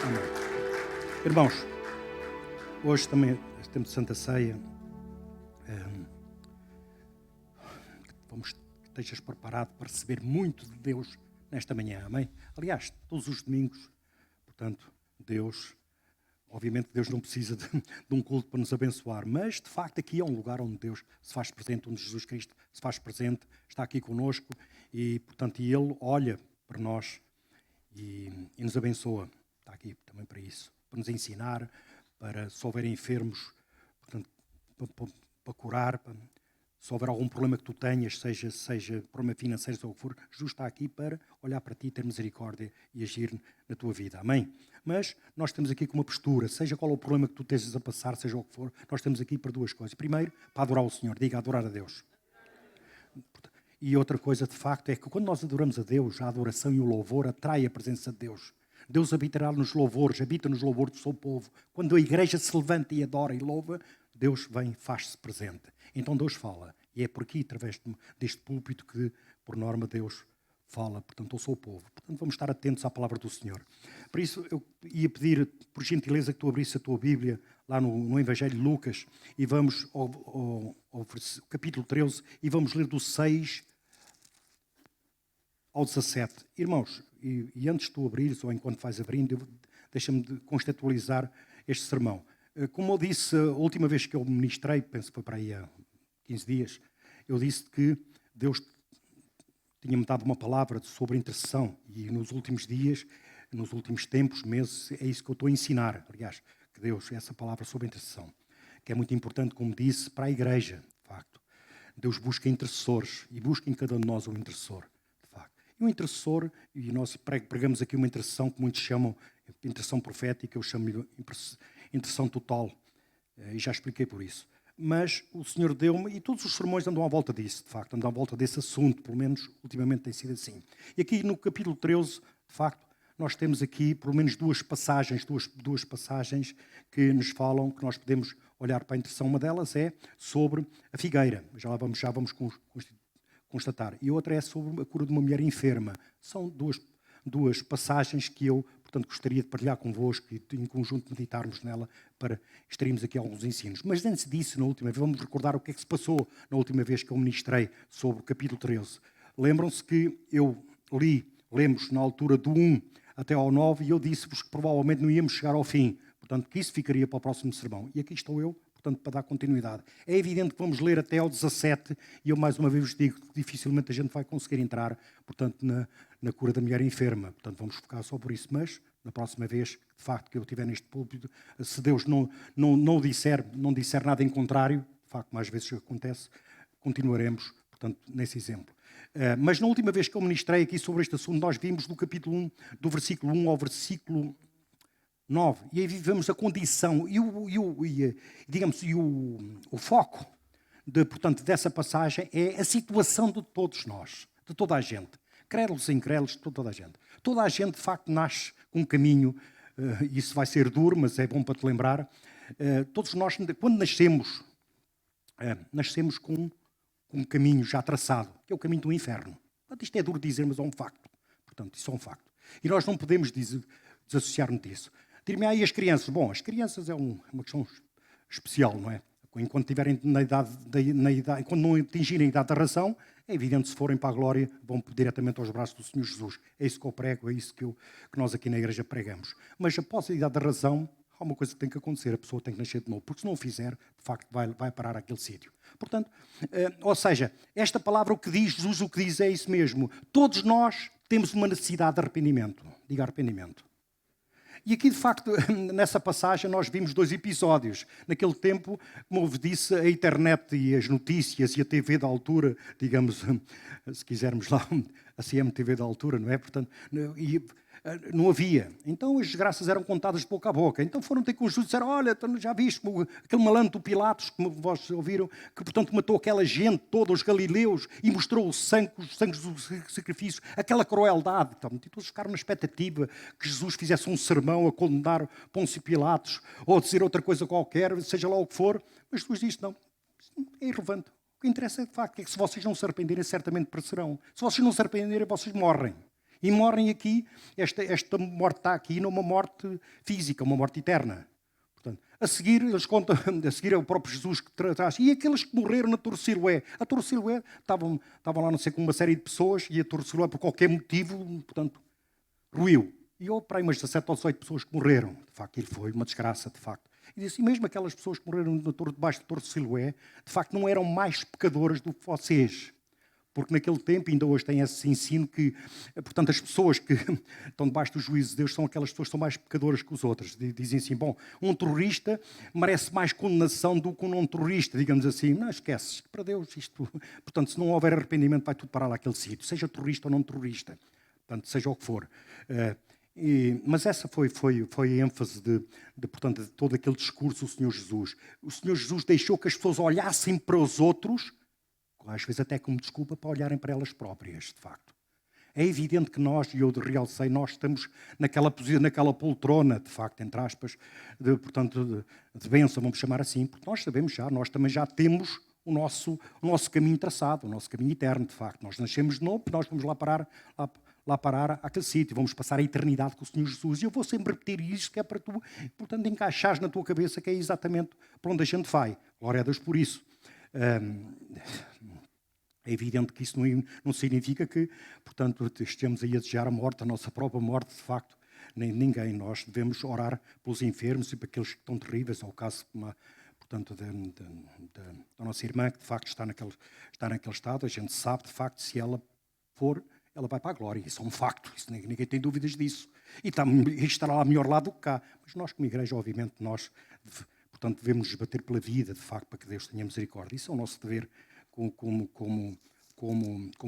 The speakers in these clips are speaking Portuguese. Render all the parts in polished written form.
Amém. Irmãos, hoje também, este tempo de Santa Ceia, vamos que estejas preparado para receber muito de Deus nesta manhã, amém? Aliás, todos os domingos, portanto, obviamente Deus não precisa de um culto para nos abençoar, mas de facto aqui é um lugar onde Deus se faz presente, onde Jesus Cristo se faz presente, está aqui conosco e, portanto, Ele olha para nós e nos abençoa. Está aqui também para isso, para nos ensinar, para se houver enfermos, portanto, para curar, se houver algum problema que tu tenhas, seja problema financeiro ou o que for, Jesus está aqui para olhar para ti, ter misericórdia e agir na tua vida. Amém? Mas nós temos aqui com uma postura, seja qual é o problema que tu estejas a passar, seja o que for, nós temos aqui para duas coisas. Primeiro, para adorar o Senhor, diga adorar a Deus. E outra coisa, de facto, é que quando nós adoramos a Deus, a adoração e o louvor atrai a presença de Deus. Deus habitará nos louvores, habita nos louvores do seu povo. Quando a igreja se levanta e adora e louva, Deus vem, faz-se presente. Então Deus fala. E é por aqui, através deste púlpito, que, por norma, Deus fala, portanto, ao seu povo. Portanto, vamos estar atentos à palavra do Senhor. Por isso, eu ia pedir, por gentileza, que tu abrisse a tua Bíblia, lá no Evangelho de Lucas, e vamos ao capítulo 13, e vamos ler do 6 ao 17. Irmãos, e antes de tu abrires, ou enquanto vais abrindo, deixa-me contextualizar este sermão. Como eu disse, a última vez que eu ministrei, penso que foi para aí há 15 dias, eu disse que Deus tinha-me dado uma palavra sobre intercessão. E nos últimos dias, nos últimos tempos, meses, é isso que eu estou a ensinar. Aliás, que Deus, essa palavra sobre intercessão, que é muito importante, como disse, para a igreja, de facto. Deus busca intercessores e busca em cada um de nós um intercessor. E um intercessor, e nós pregamos aqui uma intercessão que muitos chamam intercessão profética, eu chamo-lhe intercessão total, e já expliquei por isso. Mas o Senhor deu-me, e todos os sermões andam à volta disso, de facto, andam à volta desse assunto, pelo menos ultimamente tem sido assim. E aqui no capítulo 13, de facto, nós temos aqui pelo menos duas passagens que nos falam, que nós podemos olhar para a intercessão. Uma delas é sobre a figueira, já vamos constatar. E outra é sobre a cura de uma mulher enferma. São duas passagens que eu, portanto, gostaria de partilhar convosco e em conjunto meditarmos nela para extrairmos aqui alguns ensinos. Mas antes disso, na última vez, vamos recordar o que é que se passou na última vez que eu ministrei sobre o capítulo 13. Lembram-se que eu lemos na altura do 1 até ao 9 e eu disse-vos que provavelmente não íamos chegar ao fim. Portanto, que isso ficaria para o próximo sermão. E aqui estou eu, portanto, para dar continuidade. É evidente que vamos ler até ao 17 e eu mais uma vez vos digo que dificilmente a gente vai conseguir entrar, portanto, na cura da mulher enferma. Portanto, vamos focar só por isso, mas na próxima vez, de facto, que eu estiver neste púlpito, se Deus não disser nada em contrário, de facto, mais vezes acontece, continuaremos, portanto, nesse exemplo. Mas na última vez que eu ministrei aqui sobre este assunto, nós vimos do capítulo 1, do versículo 1 ao versículo 9. E aí vivemos a condição o foco portanto, dessa passagem é a situação de todos nós, de toda a gente. Crédulos e incrédulos, de toda a gente. Toda a gente, de facto, nasce com um caminho, isso vai ser duro, mas é bom para te lembrar. Todos nós, quando nascemos com um caminho já traçado, que é o caminho do inferno. Isto é duro dizer, mas é um facto. Portanto, isso é um facto. E nós não podemos desassociar-nos disso. Dir-me aí as crianças. Bom, as crianças é uma questão especial, não é? Enquanto estiverem quando não atingirem a idade da razão, é evidente, se forem para a glória, vão diretamente aos braços do Senhor Jesus. É isso que eu prego, é isso que nós aqui na igreja pregamos. Mas após a idade da razão, há uma coisa que tem que acontecer, a pessoa tem que nascer de novo, porque se não o fizer, de facto, vai parar àquele sítio. Portanto, ou seja, esta palavra o que diz, Jesus o que diz é isso mesmo. Todos nós temos uma necessidade de arrependimento. Diga arrependimento. E aqui, de facto, nessa passagem, nós vimos dois episódios. Naquele tempo, como eu vos disse, a internet e as notícias e a TV da altura, digamos, se quisermos lá, a CMTV da altura, não é? Portanto, não havia. Então as desgraças eram contadas de boca a boca. Então foram ter com Jesus e disseram, olha, já viste aquele malandro do Pilatos, como vós ouviram, que portanto matou aquela gente toda, os galileus, e mostrou os sangues dos sacrifícios, aquela crueldade. Então todos ficaram na expectativa que Jesus fizesse um sermão a condenar Pôncio Pilatos, ou a dizer outra coisa qualquer, seja lá o que for. Mas Jesus disse, não, é irrelevante. O que interessa é de facto é que se vocês não se arrependerem, certamente perecerão. Se vocês não se arrependerem, vocês morrem. E morrem aqui, esta morte está aqui, não é uma morte física, uma morte eterna. Portanto, a seguir, eles contam, a seguir é o próprio Jesus que traz. E aqueles que morreram na Torre Siloé? A Torre Siloé, estavam lá, não sei, com uma série de pessoas, e a Torre Siloé, por qualquer motivo, portanto, ruiu. E houve para aí umas 17 ou 18 pessoas que morreram. De facto, ele foi uma desgraça, de facto. E disse, e mesmo aquelas pessoas que morreram debaixo da Torre de Siloé, de facto, não eram mais pecadoras do que vocês. Porque naquele tempo, ainda hoje tem esse ensino que, portanto, as pessoas que estão debaixo do juízo de Deus são aquelas pessoas que são mais pecadoras que os outros. Dizem assim, bom, um terrorista merece mais condenação do que um não terrorista, digamos assim. Não esqueces, para Deus isto... Portanto, se não houver arrependimento, vai tudo parar lá aquele sítio, seja terrorista ou não terrorista. Portanto, seja o que for. Mas essa foi a ênfase portanto, de todo aquele discurso do Senhor Jesus. O Senhor Jesus deixou que as pessoas olhassem para os outros, às vezes até como desculpa, para olharem para elas próprias, de facto. É evidente que nós, e eu realcei, nós estamos naquela posição, naquela poltrona, de facto, entre aspas, de bênção, vamos chamar assim, porque nós sabemos já, nós também já temos o nosso caminho traçado, o nosso caminho eterno, de facto. Nós nascemos de novo, nós vamos lá parar àquele sítio, vamos passar a eternidade com o Senhor Jesus. E eu vou sempre repetir isto, que é para tu, portanto, encaixares na tua cabeça que é exatamente para onde a gente vai. Glória a Deus por isso. É evidente que isso não significa que, portanto, estejamos aí a desejar a morte, a nossa própria morte, de facto. Ninguém. Nós devemos orar pelos enfermos e para aqueles que estão terríveis, ao caso, portanto, da nossa irmã, que de facto está naquele estado. A gente sabe, de facto, se ela for, ela vai para a glória. Isso é um facto, isso, ninguém tem dúvidas disso. E estará lá melhor lado do que cá. Mas nós, como igreja, obviamente, portanto, devemos bater pela vida, de facto, para que Deus tenha misericórdia. Isso é o nosso dever como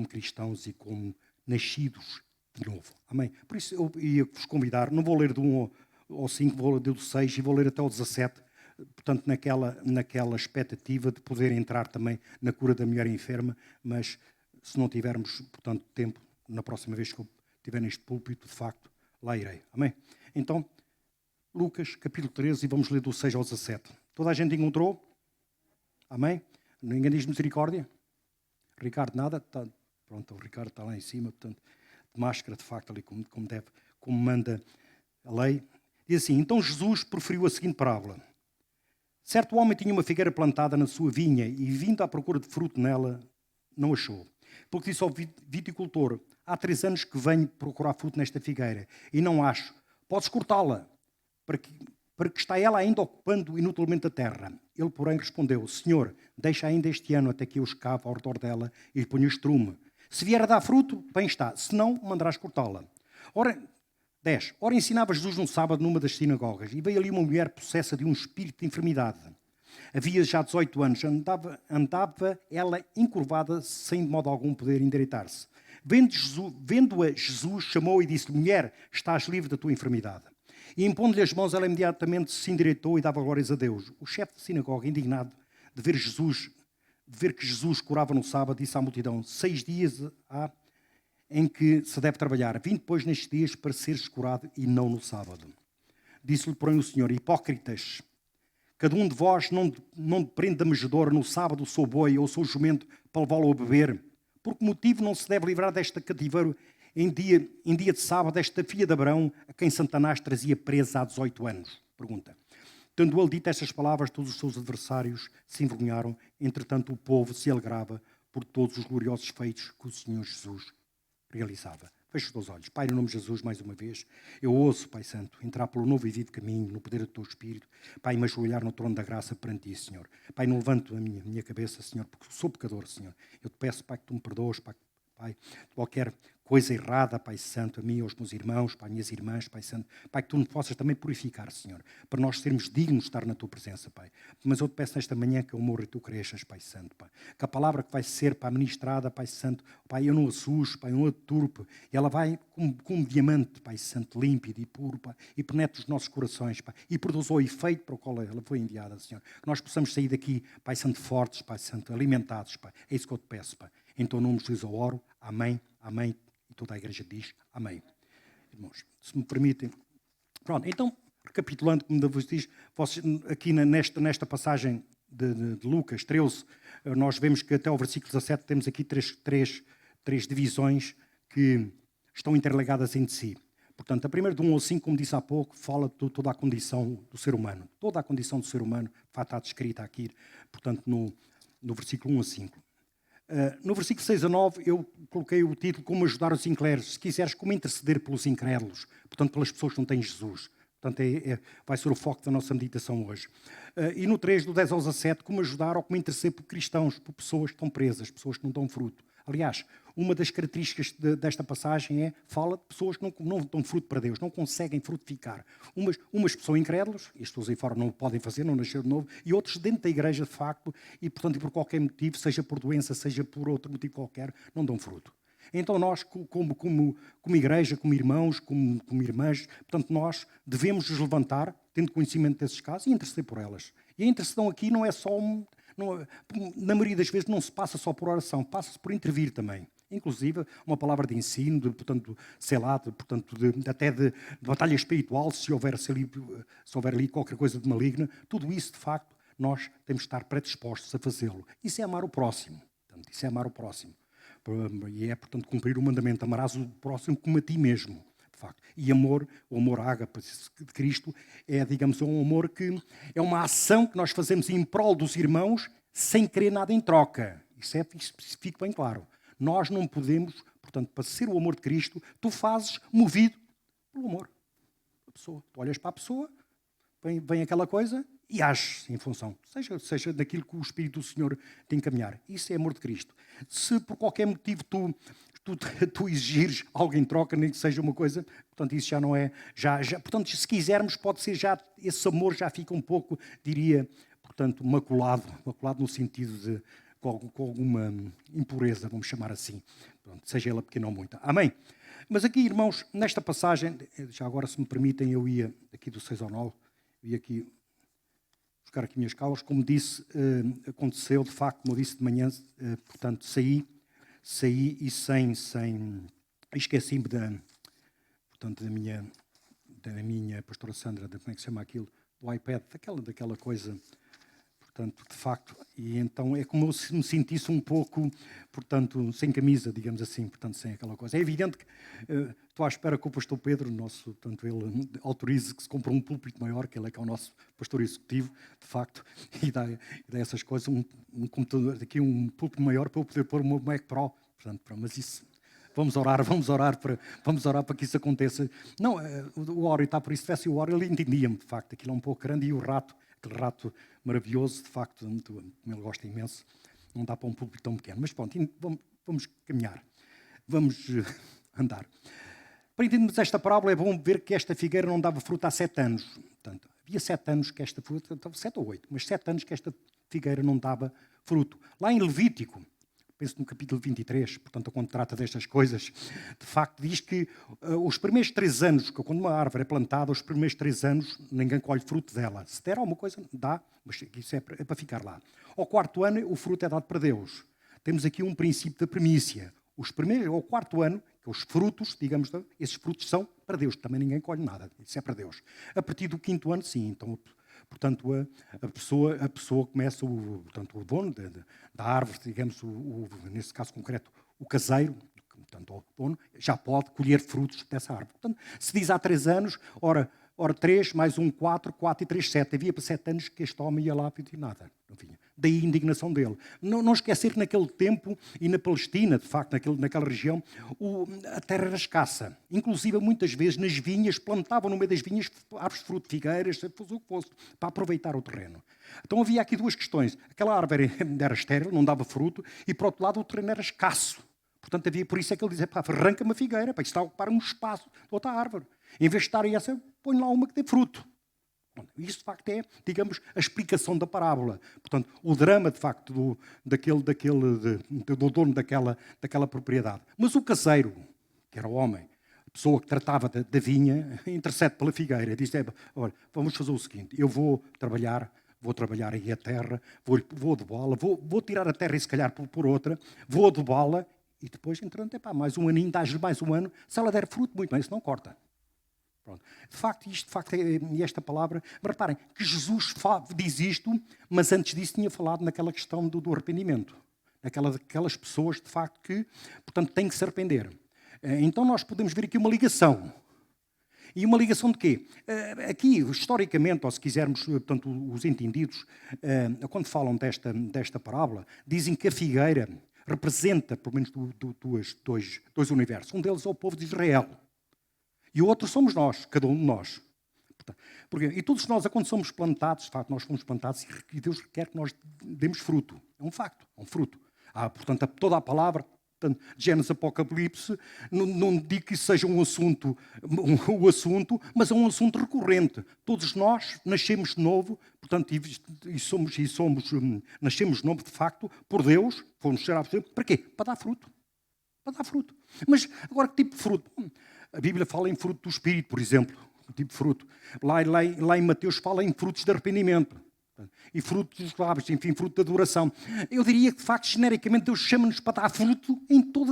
cristãos e como nascidos de novo. Amém? Por isso eu ia-vos convidar, não vou ler do 1 ao 5, vou ler do 6 e vou ler até ao 17, portanto, naquela expectativa de poder entrar também na cura da mulher enferma, mas se não tivermos, portanto, tempo, na próxima vez que eu estiver neste púlpito, de facto, lá irei. Amém? Então, Lucas, capítulo 13, e vamos ler do 6 ao 17. Toda a gente encontrou? Amém? Ninguém diz misericórdia? Ricardo, nada? Pronto, o Ricardo está lá em cima, portanto, de máscara, de facto, ali como manda a lei. Diz assim, então Jesus proferiu a seguinte parábola. Certo homem tinha uma figueira plantada na sua vinha e, vindo à procura de fruto nela, não achou. Porque disse ao viticultor, há 3 anos que venho procurar fruto nesta figueira e não acho. Podes cortá-la, para que está ela ainda ocupando inutilmente a terra. Ele, porém, respondeu, Senhor, deixa ainda este ano até que eu escave ao redor dela e lhe ponha estrume. Se vier a dar fruto, bem está. Se não, mandarás cortá-la. Ora, 10. Ora, ensinava Jesus num sábado numa das sinagogas e veio ali uma mulher possessa de um espírito de enfermidade. Havia já 18 anos, andava ela encurvada, sem de modo algum poder endireitar-se. Vendo-a, Jesus chamou e disse-lhe, mulher, estás livre da tua enfermidade. E impondo-lhe as mãos, ela imediatamente se endireitou e dava glórias a Deus. O chefe da sinagoga, indignado de ver que Jesus curava no sábado, disse à multidão, 6 dias há em que se deve trabalhar. Vim depois nestes dias para seres curado e não no sábado. Disse-lhe, porém, o Senhor, hipócritas, cada um de vós não prende da manjedoura no sábado o seu boi ou o seu jumento para levá-lo a beber. Por que motivo não se deve livrar desta cativeiro em dia de sábado, esta filha de Abraão, a quem Satanás trazia presa há 18 anos? Pergunta. Tendo ele dito estas palavras, todos os seus adversários se envergonharam. Entretanto, o povo se alegrava por todos os gloriosos feitos que o Senhor Jesus realizava. Fecha os teus olhos. Pai, no nome de Jesus, mais uma vez, eu ouço, Pai Santo, entrar pelo novo e vivo caminho, no poder do Teu Espírito. Pai, me ajoelhar no trono da graça perante Ti, Senhor. Pai, não levanto a minha cabeça, Senhor, porque sou pecador, Senhor. Eu te peço, Pai, que Tu me perdoes, Pai, qualquer coisa errada, Pai Santo, a mim, aos meus irmãos, Pai, minhas irmãs, Pai Santo, Pai, que Tu nos possas também purificar, Senhor, para nós sermos dignos de estar na Tua presença, Pai. Mas eu te peço nesta manhã que eu morra e Tu cresças, Pai Santo, Pai. Que a palavra que vai ser, Pai, ministrada, Pai Santo, Pai, eu não a sujo, Pai, eu não a deturpe, e ela vai como um diamante, Pai Santo, límpido e puro, Pai, e penetre os nossos corações, Pai, e produz o efeito para o qual ela foi enviada, Senhor. Que nós possamos sair daqui, Pai Santo, fortes, Pai Santo, alimentados, Pai. É isso que eu te peço, Pai. Em Teu nome, Jesus, eu oro. Amém, amém. E toda a igreja diz amém. Irmãos, se me permitem. Pronto, então, recapitulando, como vos diz, vocês, aqui nesta passagem de Lucas 13, nós vemos que até o versículo 17 temos aqui três divisões que estão interligadas entre si. Portanto, a primeira de 1 ao 5, como disse há pouco, fala de toda a condição do ser humano. Toda a condição do ser humano está descrita aqui, portanto, no versículo 1 a 5. No versículo 6 a 9, eu coloquei o título Como ajudar os incrédulos. Se quiseres, como interceder pelos incrédulos. Portanto, pelas pessoas que não têm Jesus. Portanto, vai ser o foco da nossa meditação hoje. E no 3, do 10 ao 17, como ajudar ou como interceder por cristãos, por pessoas que estão presas, pessoas que não dão fruto. Aliás, uma das características desta passagem fala de pessoas que não dão fruto para Deus, não conseguem frutificar. Umas pessoas incrédulas, e as pessoas aí fora não o podem fazer, não nasceram de novo, e outros dentro da igreja, de facto, e portanto, por qualquer motivo, seja por doença, seja por outro motivo qualquer, não dão fruto. Então nós, como igreja, como irmãos, como irmãs, portanto, nós devemos nos levantar, tendo conhecimento desses casos, e interceder por elas. E a intercessão aqui não é só na maioria das vezes não se passa só por oração, passa-se por intervir também. Inclusive, uma palavra de ensino, portanto, sei lá, portanto, até de batalha espiritual, se houver ali qualquer coisa de maligna, tudo isso, de facto, nós temos de estar predispostos a fazê-lo. Isso é amar o próximo. Portanto, isso é amar o próximo. E é, portanto, cumprir o mandamento, amarás o próximo como a ti mesmo, de facto. E o amor ágape de Cristo é, digamos, um amor que é uma ação que nós fazemos em prol dos irmãos sem querer nada em troca. Isso fica bem claro. Nós não podemos, portanto, para ser o amor de Cristo, tu fazes movido pelo amor da pessoa. Tu olhas para a pessoa, vem aquela coisa e ages em função, seja daquilo que o Espírito do Senhor te encaminhar. Isso é amor de Cristo. Se por qualquer motivo tu exigires algo em troca, nem que seja uma coisa, portanto, isso já não é... portanto, se quisermos, pode ser já... Esse amor já fica um pouco, diria, portanto, maculado no sentido de... com alguma impureza, vamos chamar assim. Pronto, seja ela pequena ou muita. Amém? Mas aqui, irmãos, nesta passagem, já agora, se me permitem, eu ia aqui do 6 ao 9, ia aqui buscar aqui minhas causas. Como disse, aconteceu, de facto, como eu disse de manhã, portanto, saí e esqueci-me da minha pastora Sandra, como é que se chama aquilo? Do iPad, daquela coisa... Portanto, de facto, e então é como se me sentisse um pouco, portanto, sem camisa, digamos assim, portanto, sem aquela coisa. É evidente que estou à espera que o pastor Pedro, portanto, ele autorize que se compre um púlpito maior, que ele é que é o nosso pastor executivo, de facto, e dá essas coisas, um computador, aqui um púlpito maior para eu poder pôr o meu Mac Pro, portanto, mas isso... Vamos orar para que isso aconteça. Não, o Ori está por isso, se tivesse o Ori, ele entendia-me, de facto, aquilo é um pouco grande, e o rato, aquele rato maravilhoso, de facto, como ele gosta imenso, não dá para um público tão pequeno. Mas pronto, vamos caminhar, vamos andar. Para entendermos esta parábola, é bom ver que esta figueira não dava fruto há 7 anos. Portanto, havia 7 anos que esta fruta, 7 ou 8, mas 7 anos que esta figueira não dava fruto. Lá em Levítico, penso no capítulo 23, portanto, quando trata destas coisas, de facto diz que os primeiros 3 anos, quando uma árvore é plantada, os primeiros 3 anos ninguém colhe fruto dela. Se der alguma coisa, dá, mas isso é para ficar lá. Ao 4º ano, o fruto é dado para Deus. Temos aqui um princípio da primícia. Ao 4º ano, que os frutos, digamos, esses frutos são para Deus. Também ninguém colhe nada, isso é para Deus. A partir do 5º ano, sim, então... Portanto, a pessoa começa, portanto, o dono da árvore, digamos, nesse caso concreto, o caseiro, portanto, o dono, já pode colher frutos dessa árvore. Portanto, se diz há 3 anos, ora 3, mais 1, 4 e 3, 7. Havia para 7 anos que este homem ia lá pedir nada. Não vinha. Daí a indignação dele. Não esquecer que naquele tempo, e na Palestina, de facto, naquela região, a terra era escassa. Inclusive, muitas vezes, nas vinhas, plantavam no meio das vinhas árvores de fruto, figueiras, fosse o que fosse, para aproveitar o terreno. Então havia aqui 2 questões. Aquela árvore era estéril, não dava fruto, e, por outro lado, o terreno era escasso. Portanto, por isso é que ele dizia, arranca uma figueira, para está a ocupar um espaço de outra árvore. Em vez de estar essa, põe lá uma que dê fruto. Isso, de facto, é, digamos, a explicação da parábola. Portanto, o drama, de facto, do dono daquela propriedade. Mas o caseiro, que era o homem, a pessoa que tratava da vinha, intercede pela figueira. Diz, olha, vamos fazer o seguinte, eu vou trabalhar aí a terra, vou adubá-la, vou tirar a terra e se calhar por outra, vou adubá-la e depois, entretanto, mais um aninho, dá-lhe mais um ano. Se ela der fruto, muito bem, se não corta. Pronto. De facto, e esta palavra... Mas reparem, que Jesus diz isto, mas antes disso tinha falado naquela questão do arrependimento. Daquelas pessoas, de facto, que, portanto, têm que se arrepender. Então nós podemos ver aqui uma ligação. E uma ligação de quê? Aqui, historicamente, ou se quisermos, portanto, os entendidos, quando falam desta parábola, dizem que a figueira representa, pelo menos, dois universos. Um deles é o povo de Israel. E o outro somos nós, cada um de nós. Porque, e todos nós, quando somos plantados, de facto, nós fomos plantados e Deus quer que nós demos fruto. É um facto, é um fruto. Portanto, toda a palavra, portanto, Gênesis, Apocalipse, não digo que isso seja um assunto, mas é um assunto recorrente. Todos nós nascemos de novo, portanto, nascemos de novo, de facto, por Deus, fomos gerados por Deus. Para quê? Para dar fruto. Para dar fruto. Mas, agora, que tipo de fruto? A Bíblia fala em fruto do Espírito, por exemplo. Tipo de fruto. Lá em Mateus fala em frutos de arrependimento. E frutos dos lábios, enfim, fruto da adoração. Eu diria que, de facto, genericamente, Deus chama-nos para dar fruto em tudo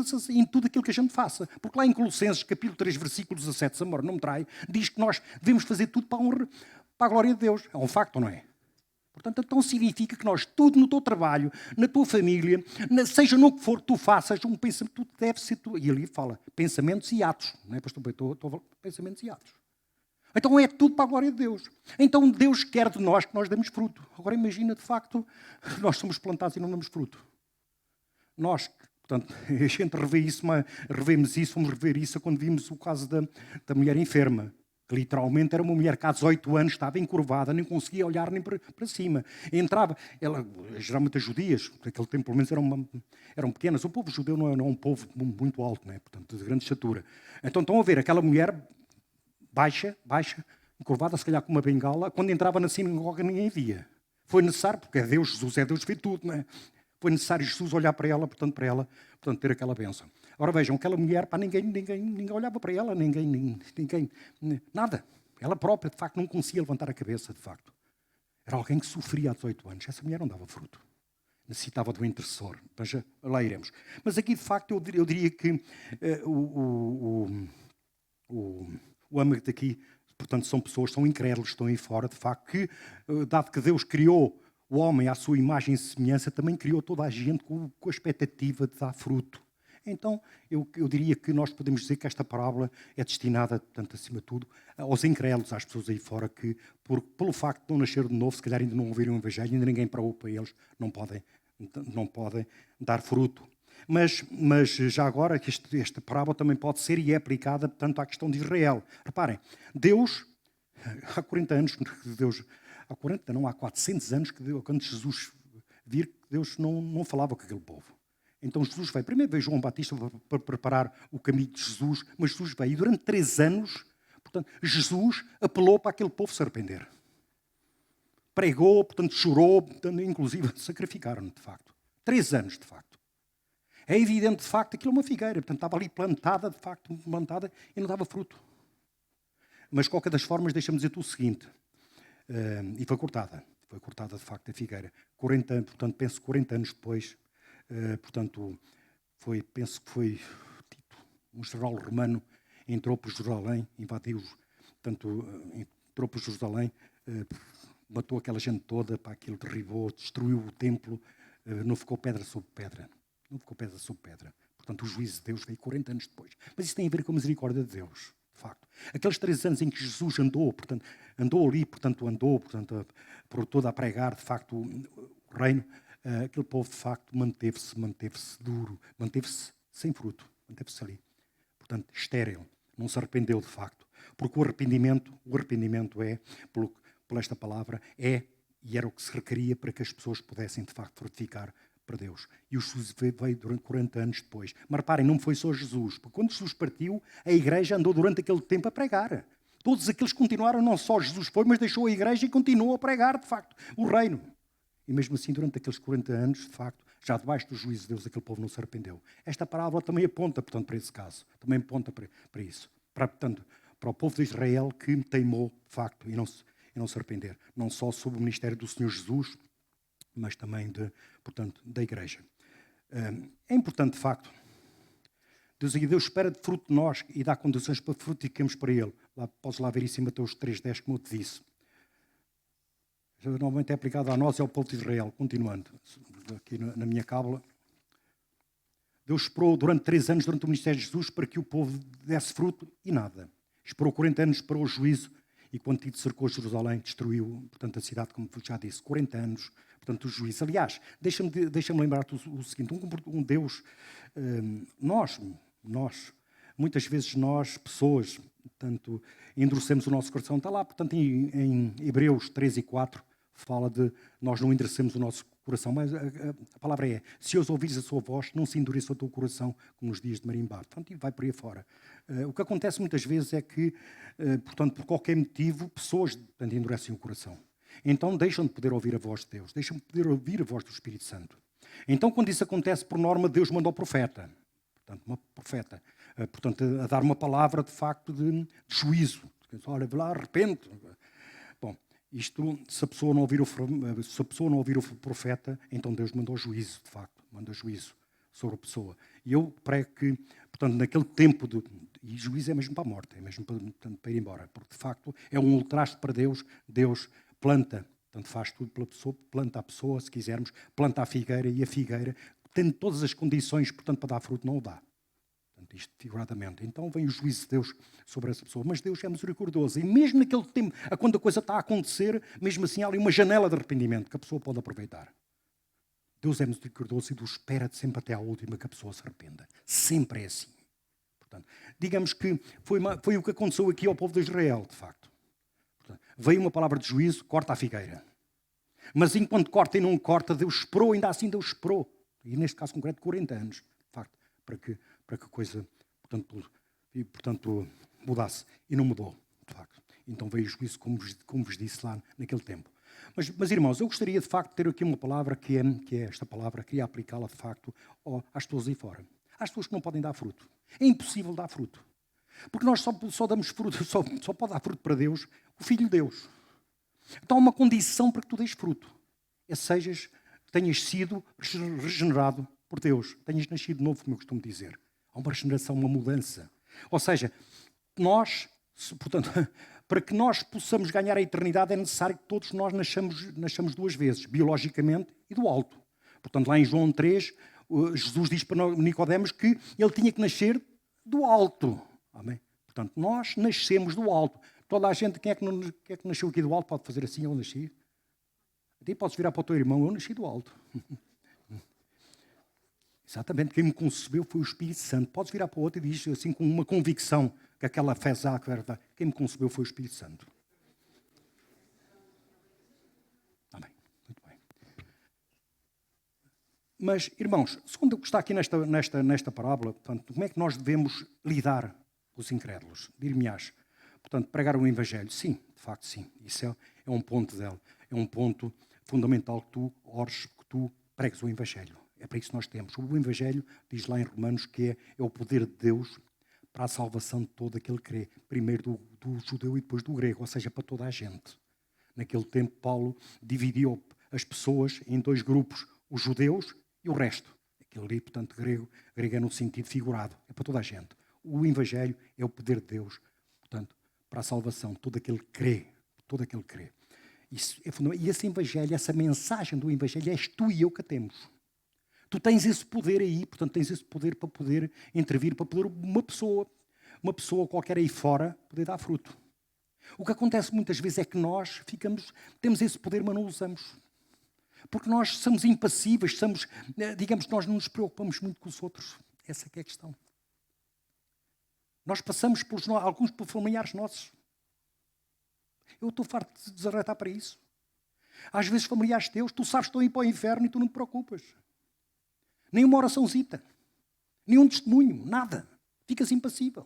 aquilo que a gente faça. Porque lá em Colossenses, capítulo 3, versículo 17, se a memória não me trai, diz que nós devemos fazer tudo para a glória de Deus. É um facto, não é? Portanto, então significa que nós, tudo no teu trabalho, na tua família, seja no que for que tu faças, um pensamento, tudo deve ser tu. E ali fala, pensamentos e atos. Não é, pastor? Estou pensamentos e atos. Então é tudo para a glória de Deus. Então Deus quer de nós que nós demos fruto. Agora imagina, de facto, nós somos plantados e não damos fruto. Nós, portanto, a gente revemos isso, fomos rever isso quando vimos o caso da mulher enferma. Que literalmente era uma mulher que há 18 anos estava encurvada, nem conseguia olhar nem para cima. Entrava, geralmente as judias, naquele tempo pelo menos eram pequenas. O povo judeu não é um povo muito alto, né? Portanto, de grande estatura. Então estão a ver aquela mulher baixa, encurvada, se calhar com uma bengala, quando entrava na sinagoga ninguém via. Foi necessário, porque é Deus, Jesus é Deus, vê tudo, não é? Foi necessário Jesus olhar para ela, portanto, ter aquela bênção. Ora vejam, aquela mulher, ninguém olhava para ela, ninguém, nada. Ela própria, de facto, não conseguia levantar a cabeça, de facto. Era alguém que sofria há 18 anos. Essa mulher não dava fruto. Necessitava do intercessor. Mas lá iremos. Mas aqui, de facto, eu diria que o âmbito aqui, portanto, são incrédulos, estão aí fora, de facto, que, dado que Deus criou o homem à sua imagem e semelhança, também criou toda a gente com a expectativa de dar fruto. Então, eu diria que nós podemos dizer que esta parábola é destinada, portanto, acima de tudo, aos incrédulos, às pessoas aí fora que, pelo facto de não nascer de novo, se calhar ainda não ouviram o Evangelho, ainda ninguém parou para eles, não podem dar fruto. Mas já agora, que esta parábola também pode ser e é aplicada, portanto, à questão de Israel. Reparem, Deus, há 40 anos, há 400 anos, quando Jesus vir que Deus não falava com aquele povo. Então Jesus veio. Primeiro veio João Batista para preparar o caminho de Jesus, mas Jesus veio. E durante 3 anos, portanto, Jesus apelou para aquele povo se arrepender. Pregou, portanto, chorou, portanto, inclusive sacrificaram-no, de facto. 3 anos, de facto. É evidente, de facto, que aquilo é uma figueira. Portanto, estava ali plantada, de facto, plantada, e não dava fruto. Mas, de qualquer das formas, deixa-me dizer-te o seguinte. E foi cortada, de facto, a figueira. 40 anos depois, portanto, penso que foi Tito, um general romano, entrou por Jerusalém, invadiu, portanto, entrou por Jerusalém, matou aquela gente toda, para aquilo derribou, destruiu o templo, não ficou pedra sobre pedra. Não ficou pedra sobre pedra. Portanto, o juízo de Deus veio 40 anos depois. Mas isso tem a ver com a misericórdia de Deus, de facto. Aqueles 3 anos em que Jesus andou por toda a pregar, de facto, o reino, aquele povo, de facto, manteve-se duro, manteve-se sem fruto, manteve-se ali. Portanto, estéril, não se arrependeu, de facto. Porque o arrependimento é, por esta palavra, e era o que se requeria para que as pessoas pudessem, de facto, frutificar para Deus. E o Jesus veio durante 40 anos depois. Mas reparem, não foi só Jesus. Porque quando Jesus partiu, a igreja andou durante aquele tempo a pregar. Todos aqueles continuaram, não só Jesus foi, mas deixou a igreja e continuou a pregar, de facto, o reino. E mesmo assim, durante aqueles 40 anos, de facto, já debaixo do juízo de Deus, aquele povo não se arrependeu. Esta parábola também aponta, portanto, para esse caso. Também aponta para isso. Portanto, para o povo de Israel que teimou, de facto, e não se arrepender. Não só sob o ministério do Senhor Jesus, mas também, portanto, da igreja. É importante, de facto. Deus espera de fruto de nós e dá condições para frutifiquemos para Ele. Podes lá ver isso em Mateus 3,10, como eu te disse. Normalmente é aplicado a nós e ao povo de Israel. Continuando, aqui na minha cábula. Deus esperou durante 3 anos, durante o ministério de Jesus, para que o povo desse fruto e nada. Esperou 40 anos para o juízo e quando Tito cercou Jerusalém, destruiu, portanto, a cidade, como já disse, 40 anos, portanto, o juízo. Aliás, deixa-me lembrar-te o seguinte, um Deus, nós, muitas vezes nós, pessoas, portanto, endurecemos o nosso coração. Está lá, portanto, em Hebreus 3 e 4, fala de nós não endurecemos o nosso coração, mas a palavra é, se os ouvires a sua voz, não se endureça o teu coração como nos dias de Marimbá. Portanto, e vai por aí fora. O que acontece muitas vezes é que, portanto, por qualquer motivo, pessoas portanto, endurecem o coração. Então deixam de poder ouvir a voz de Deus, deixam de poder ouvir a voz do Espírito Santo. Então, quando isso acontece, por norma, Deus manda o profeta. Portanto, uma profeta, portanto, a dar uma palavra, de facto, de juízo. Olha, vai lá, arrepende. Bom, isto, se a pessoa não ouvir o profeta, então Deus mandou juízo, de facto, manda juízo sobre a pessoa. E eu prego que, portanto, naquele tempo, e juízo é mesmo para a morte, é mesmo para ir embora, porque, de facto, é um ultraje para Deus. Deus planta, portanto, faz tudo pela pessoa, planta a pessoa, se quisermos, planta a figueira, e a figueira, tendo todas as condições, portanto, para dar fruto, não o dá. Portanto, isto figuradamente. Então vem o juízo de Deus sobre essa pessoa. Mas Deus é misericordioso. E mesmo naquele tempo, quando a coisa está a acontecer, mesmo assim há ali uma janela de arrependimento que a pessoa pode aproveitar. Deus é misericordioso e Deus espera sempre até à última que a pessoa se arrependa. Sempre é assim. Portanto, digamos que foi o que aconteceu aqui ao povo de Israel, de facto. Portanto, veio uma palavra de juízo, corta a figueira. Mas enquanto corta e não corta, Deus esperou, ainda assim Deus esperou. E neste caso concreto, 40 anos, de facto, para que a coisa, portanto, mudasse. E não mudou, de facto. Então veio o juízo, como vos disse lá naquele tempo. Mas, irmãos, eu gostaria, de facto, de ter aqui uma palavra que é esta palavra, queria aplicá-la, de facto, às pessoas aí fora. Às pessoas que não podem dar fruto. É impossível dar fruto. Porque nós só damos fruto, só pode dar fruto para Deus o Filho de Deus. Então há uma condição para que tu deis fruto. Tenhas sido regenerado por Deus. Tenhas nascido de novo, como eu costumo dizer. Há uma regeneração, uma mudança. Ou seja, portanto, para que nós possamos ganhar a eternidade é necessário que todos nós nasçamos 2 vezes, biologicamente e do alto. Portanto, lá em João 3, Jesus diz para Nicodemos que ele tinha que nascer do alto. Amém? Portanto, nós nascemos do alto. Toda a gente, quem é que nasceu aqui do alto, pode fazer assim, eu nasci. Até podes virar para o teu irmão, eu nasci do alto. Exatamente, quem me concebeu foi o Espírito Santo. Podes virar para o outro e diz assim com uma convicção que aquela fé é verdade. Quem me concebeu foi o Espírito Santo. Amém. Muito bem. Mas, irmãos, segundo o que está aqui nesta parábola, portanto, como é que nós devemos lidar com os incrédulos? Dir-me-ás. Portanto, pregar o Evangelho. Sim, de facto, sim. Isso é um ponto dele. É um ponto fundamental que tu ores, que tu pregues o Evangelho. É para isso que nós temos. O Evangelho diz lá em Romanos que é o poder de Deus para a salvação de todo aquele que crê. Primeiro do judeu e depois do grego, ou seja, para toda a gente. Naquele tempo, Paulo dividiu as pessoas em 2 grupos, os judeus e o resto. Aquele ali, portanto, grego é no sentido figurado. É para toda a gente. O Evangelho é o poder de Deus, portanto, para a salvação de todo aquele que crê. Todo aquele que crê. Isso é fundamental. E esse Evangelho, essa mensagem do Evangelho, és tu e eu que a temos. Tu tens esse poder aí, portanto, tens esse poder para poder intervir, para poder uma pessoa qualquer aí fora, poder dar fruto. O que acontece muitas vezes é que nós temos esse poder, mas não o usamos. Porque nós somos impassíveis, digamos que nós não nos preocupamos muito com os outros. Essa é a questão. Nós passamos alguns por familiares nossos. Eu estou farto de desarretar para isso. Às vezes familiares teus, tu sabes que estão a ir para o inferno e tu não te preocupas. Nem uma oraçãozita. Nem um testemunho. Nada. Ficas impassível.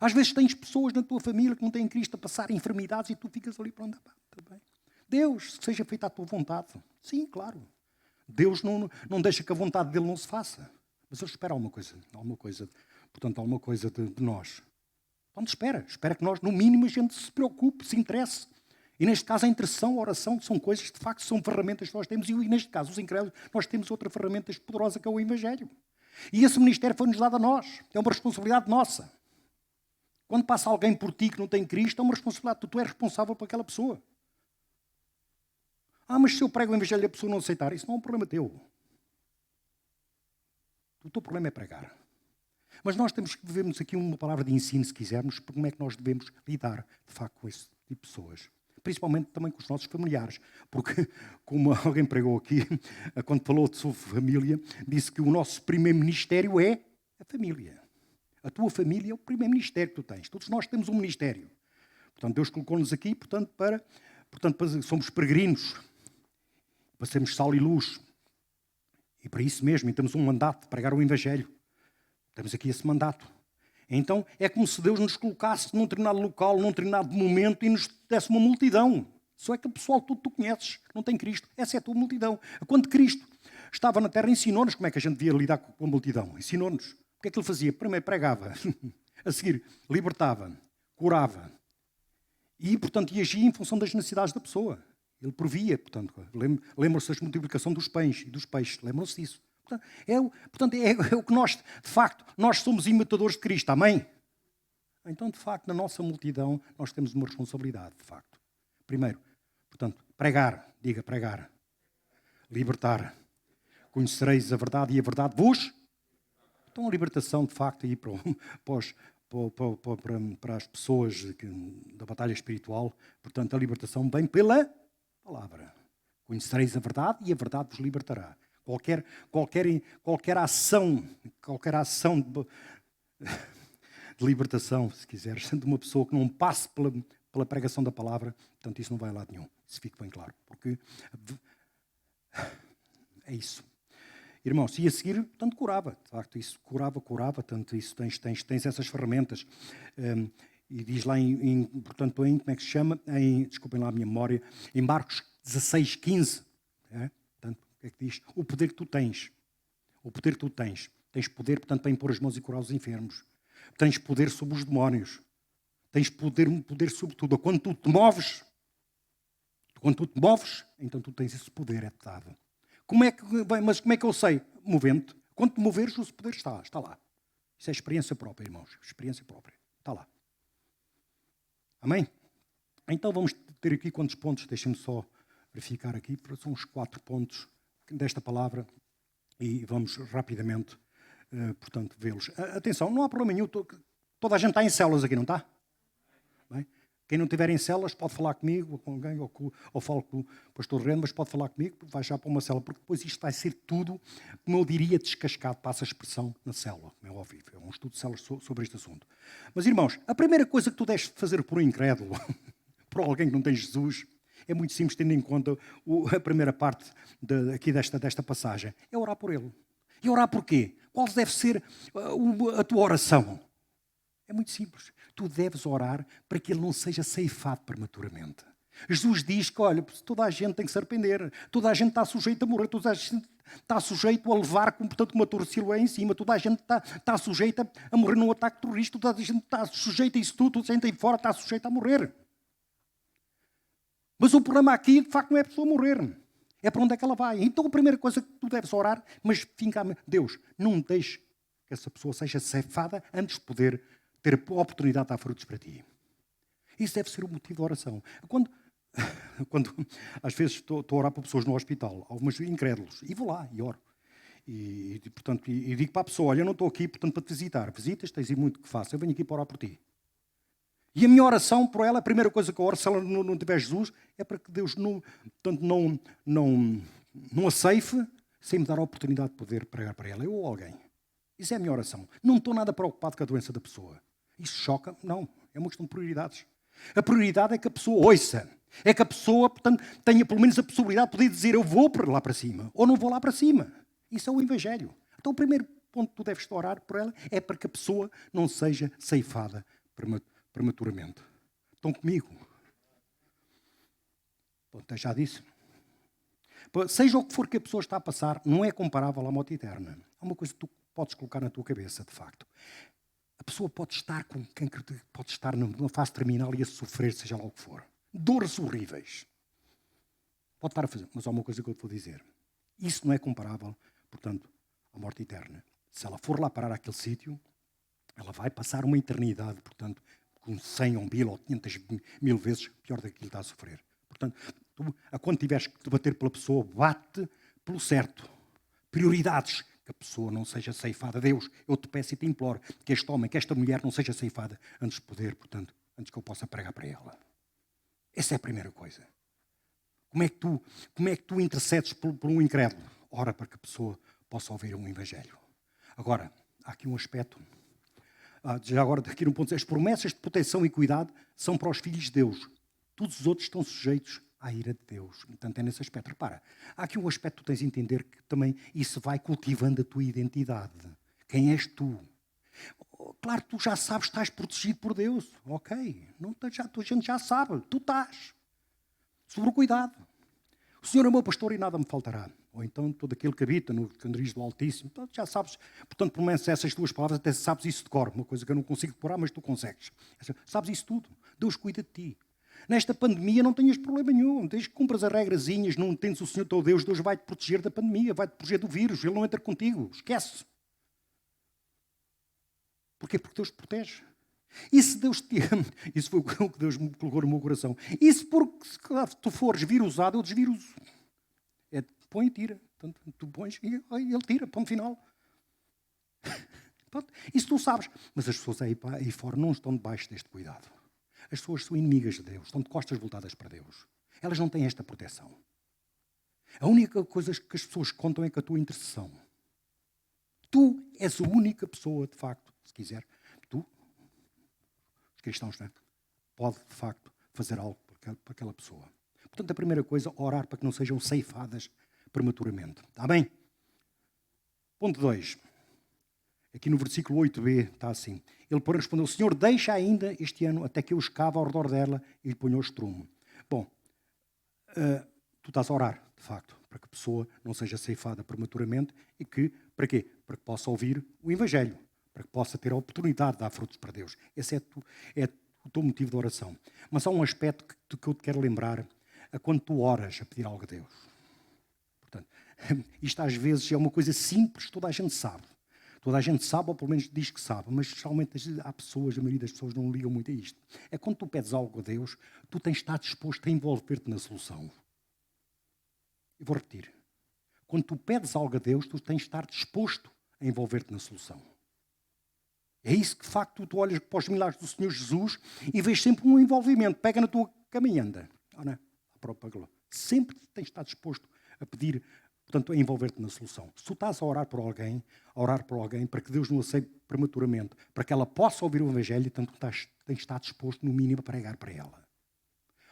Às vezes tens pessoas na tua família que não têm Cristo a passar enfermidades e tu ficas ali para onde também. Deus, que seja feita a tua vontade. Sim, claro. Deus não deixa que a vontade dele não se faça. Mas ele espera alguma coisa. Portanto, alguma coisa de nós. Então espera que nós, no mínimo, a gente se preocupe, se interesse. E neste caso a intercessão, a oração, são coisas que de facto são ferramentas que nós temos. E neste caso, os incrédulos, nós temos outra ferramenta poderosa que é o Evangelho. E esse ministério foi-nos dado a nós. É uma responsabilidade nossa. Quando passa alguém por ti que não tem Cristo, é uma responsabilidade. Tu és responsável por aquela pessoa. Mas se eu prego o Evangelho e a pessoa não aceitar, isso não é um problema teu. O teu problema é pregar. Mas nós temos que vermos aqui uma palavra de ensino, se quisermos, para como é que nós devemos lidar, de facto, com esse tipo de pessoas. Principalmente também com os nossos familiares. Porque, como alguém pregou aqui, quando falou de sua família, disse que o nosso primeiro ministério é a família. A tua família é o primeiro ministério que tu tens. Todos nós temos um ministério. Portanto, Deus colocou-nos aqui, portanto, somos peregrinos, para sermos sal e luz. E para isso mesmo, e temos um mandato de pregar o Evangelho. Temos aqui esse mandato. Então, é como se Deus nos colocasse num determinado local, num determinado momento e nos desse uma multidão. Só é aquele pessoal que tu conheces, que não tem Cristo. Essa é a tua multidão. Quando Cristo estava na terra, ensinou-nos como é que a gente devia lidar com a multidão. Ensinou-nos. O que é que ele fazia? Primeiro pregava. A seguir, libertava, curava. E, portanto, agia em função das necessidades da pessoa. Ele provia, portanto. Lembram-se da multiplicação dos pães e dos peixes. Lembram-se disso. Portanto, é o que nós, de facto, nós somos imitadores de Cristo. Amém? Então, de facto, na nossa multidão, nós temos uma responsabilidade, de facto. Primeiro, portanto, pregar. Diga, pregar. Libertar. Conhecereis a verdade e a verdade vos. Então, a libertação, de facto, aí para as pessoas da batalha espiritual, portanto, a libertação vem pela palavra. Conhecereis a verdade e a verdade vos libertará. Qualquer ação de libertação, se quiseres, de uma pessoa que não passe pela pregação da palavra, portanto, isso não vai a lado nenhum. Isso fique bem claro. Porque é isso. Irmãos, e a seguir, portanto, curava. De facto, isso curava. Portanto, isso tens essas ferramentas. E diz lá, portanto, como é que se chama? Desculpem lá a minha memória, em Marcos 16, 15. Portanto, o que é que diz? O poder que tu tens. O poder que tu tens. Tens poder, portanto, para impor as mãos e curar os enfermos. Tens poder sobre os demónios. Tens poder sobre tudo. Quando tu te moves, então tu tens esse poder, é dado. Mas como é que eu sei? Movendo-te. Quando te moveres, o poder está lá. Isso é experiência própria, irmãos. Experiência própria. Está lá. Amém? Então vamos ter aqui quantos pontos? Deixem-me só verificar aqui. São os 4 pontos desta palavra. E vamos rapidamente, portanto, vê-los. Atenção, não há problema nenhum. Toda a gente está em células aqui, não está? Bem? Quem não estiver em células pode falar comigo, ou com alguém, ou falo com o pastor Reno, mas pode falar comigo, vai já para uma célula, porque depois isto vai ser tudo, como eu diria, descascado, passa a expressão, na célula, é óbvio, é um estudo de células sobre este assunto. Mas, irmãos, a primeira coisa que tu deves fazer por um incrédulo, por alguém que não tem Jesus, é muito simples, tendo em conta a primeira parte aqui desta passagem, é orar por ele. E orar por quê? Qual deve ser a tua oração? É muito simples. Tu deves orar para que ele não seja ceifado prematuramente. Jesus diz que, olha, toda a gente tem que se arrepender. Toda a gente está sujeita a morrer. Toda a gente está sujeito a levar, portanto, uma torre de Siloé em cima. Toda a gente está sujeita a morrer num ataque terrorista. Toda a gente está sujeita a isso tudo. Toda a gente aí fora está sujeita a morrer. Mas o problema aqui, de facto, não é a pessoa morrer. É para onde é que ela vai. Então, a primeira coisa que tu deves orar, mas finca-me, Deus, não deixe que essa pessoa seja ceifada antes de poder ter a oportunidade de dar frutos para ti. Isso deve ser o motivo da oração. Quando às vezes estou a orar para pessoas no hospital, algumas incrédulos, e vou lá e oro. E digo para a pessoa, olha, eu não estou aqui, portanto, para te visitar. Visitas, tens aí muito que faço, eu venho aqui para orar por ti. E a minha oração por ela, a primeira coisa que eu oro, se ela não tiver Jesus, é para que Deus não a ceife, sem me dar a oportunidade de poder pregar para ela, eu ou alguém. Isso é a minha oração. Não estou nada preocupado com a doença da pessoa. Isso choca? Não. É uma questão de prioridades. A prioridade é que a pessoa ouça. É que a pessoa, portanto, tenha pelo menos a possibilidade de poder dizer eu vou lá para cima ou não vou lá para cima. Isso é o Evangelho. Então o primeiro ponto que tu deves orar por ela é para que a pessoa não seja ceifada prematuramente. Estão comigo? Bom, já disse. Seja o que for que a pessoa está a passar, não é comparável à morte eterna. É uma coisa que tu podes colocar na tua cabeça, de facto. A pessoa pode estar com cancro, pode estar numa fase terminal e a sofrer, seja lá o que for. Dores horríveis. Pode estar a fazer, mas há uma coisa que eu te vou dizer. Isso não é comparável, portanto, à morte eterna. Se ela for lá parar àquele sítio, ela vai passar uma eternidade, portanto, com 100 ou 1000 ou 500 mil vezes pior daquilo que está a sofrer. Portanto, quando tiveres que te bater pela pessoa, bate pelo certo. Prioridades. que a pessoa não seja ceifada. Deus, eu te peço e te imploro que este homem, que esta mulher não seja ceifada antes de poder, portanto, antes que eu possa pregar para ela. Essa é a primeira coisa. Como é que tu intercedes por um incrédulo? Ora, para que a pessoa possa ouvir um evangelho. Agora, há aqui um aspecto. Já agora, aqui no ponto, as promessas de proteção e cuidado são para os filhos de Deus. Todos os outros estão sujeitos à ira de Deus. Portanto, é nesse aspecto. Repara, há aqui um aspecto que tu tens de entender que também isso vai cultivando a tua identidade. Quem és tu? Claro, tu já sabes que estás protegido por Deus. Ok. Não, a gente já sabe. Tu estás. Sobre o cuidado. O Senhor é meu pastor e nada me faltará. Ou então todo aquele que habita no esconderijo do Altíssimo. Então, já sabes. Portanto, pelo menos essas duas palavras, até sabes isso de cor. Uma coisa que eu não consigo decorar, mas tu consegues. Sabes isso tudo. Deus cuida de ti. Nesta pandemia não tenhas problema nenhum. Desde que cumpras as regrazinhas, não entendes o Senhor teu Deus, Deus vai-te proteger da pandemia, vai-te proteger do vírus. Ele não entra contigo. Esquece. Porquê? Porque Deus te protege. E se Deus te ama, isso foi o que Deus me colocou no meu coração. E se tu fores virusado, eu desviruso. Põe e tira. Portanto, tu pões e ele tira. Ponto final. Pronto. Isso tu sabes. Mas as pessoas aí fora não estão debaixo deste cuidado. As pessoas são inimigas de Deus. Estão de costas voltadas para Deus. Elas não têm esta proteção. A única coisa que as pessoas contam é com a tua intercessão. Tu és a única pessoa, de facto, se quiser, tu, os cristãos, não é? Pode, de facto, fazer algo para aquela pessoa. Portanto, a primeira coisa, orar para que não sejam ceifadas prematuramente. Está bem? Ponto 2. Aqui no versículo 8b está assim. Ele, porém, respondeu, Senhor, deixa ainda este ano até que eu escava ao redor dela e lhe ponha o estrumo. Bom, tu estás a orar, de facto, para que a pessoa não seja ceifada prematuramente e que, para quê? Para que possa ouvir o Evangelho, para que possa ter a oportunidade de dar frutos para Deus. Esse é o teu motivo de oração. Mas há um aspecto que eu te quero lembrar, a quando tu oras a pedir algo a Deus. Portanto, isto às vezes é uma coisa simples, toda a gente sabe. Toda a gente sabe, ou pelo menos diz que sabe, mas geralmente há pessoas, a maioria das pessoas não ligam muito a isto. É quando tu pedes algo a Deus, tu tens de estar disposto a envolver-te na solução. Eu vou repetir. Quando tu pedes algo a Deus, tu tens de estar disposto a envolver-te na solução. É isso que, de facto, tu olhas para os milagres do Senhor Jesus e vês sempre um envolvimento. Pega na tua cama e anda. Não é? Sempre tens de estar disposto a pedir, portanto, a envolver-te na solução. Se tu estás a orar por alguém para que Deus não aceite prematuramente, para que ela possa ouvir o Evangelho, então tu tens de estar disposto, no mínimo, a pregar para ela.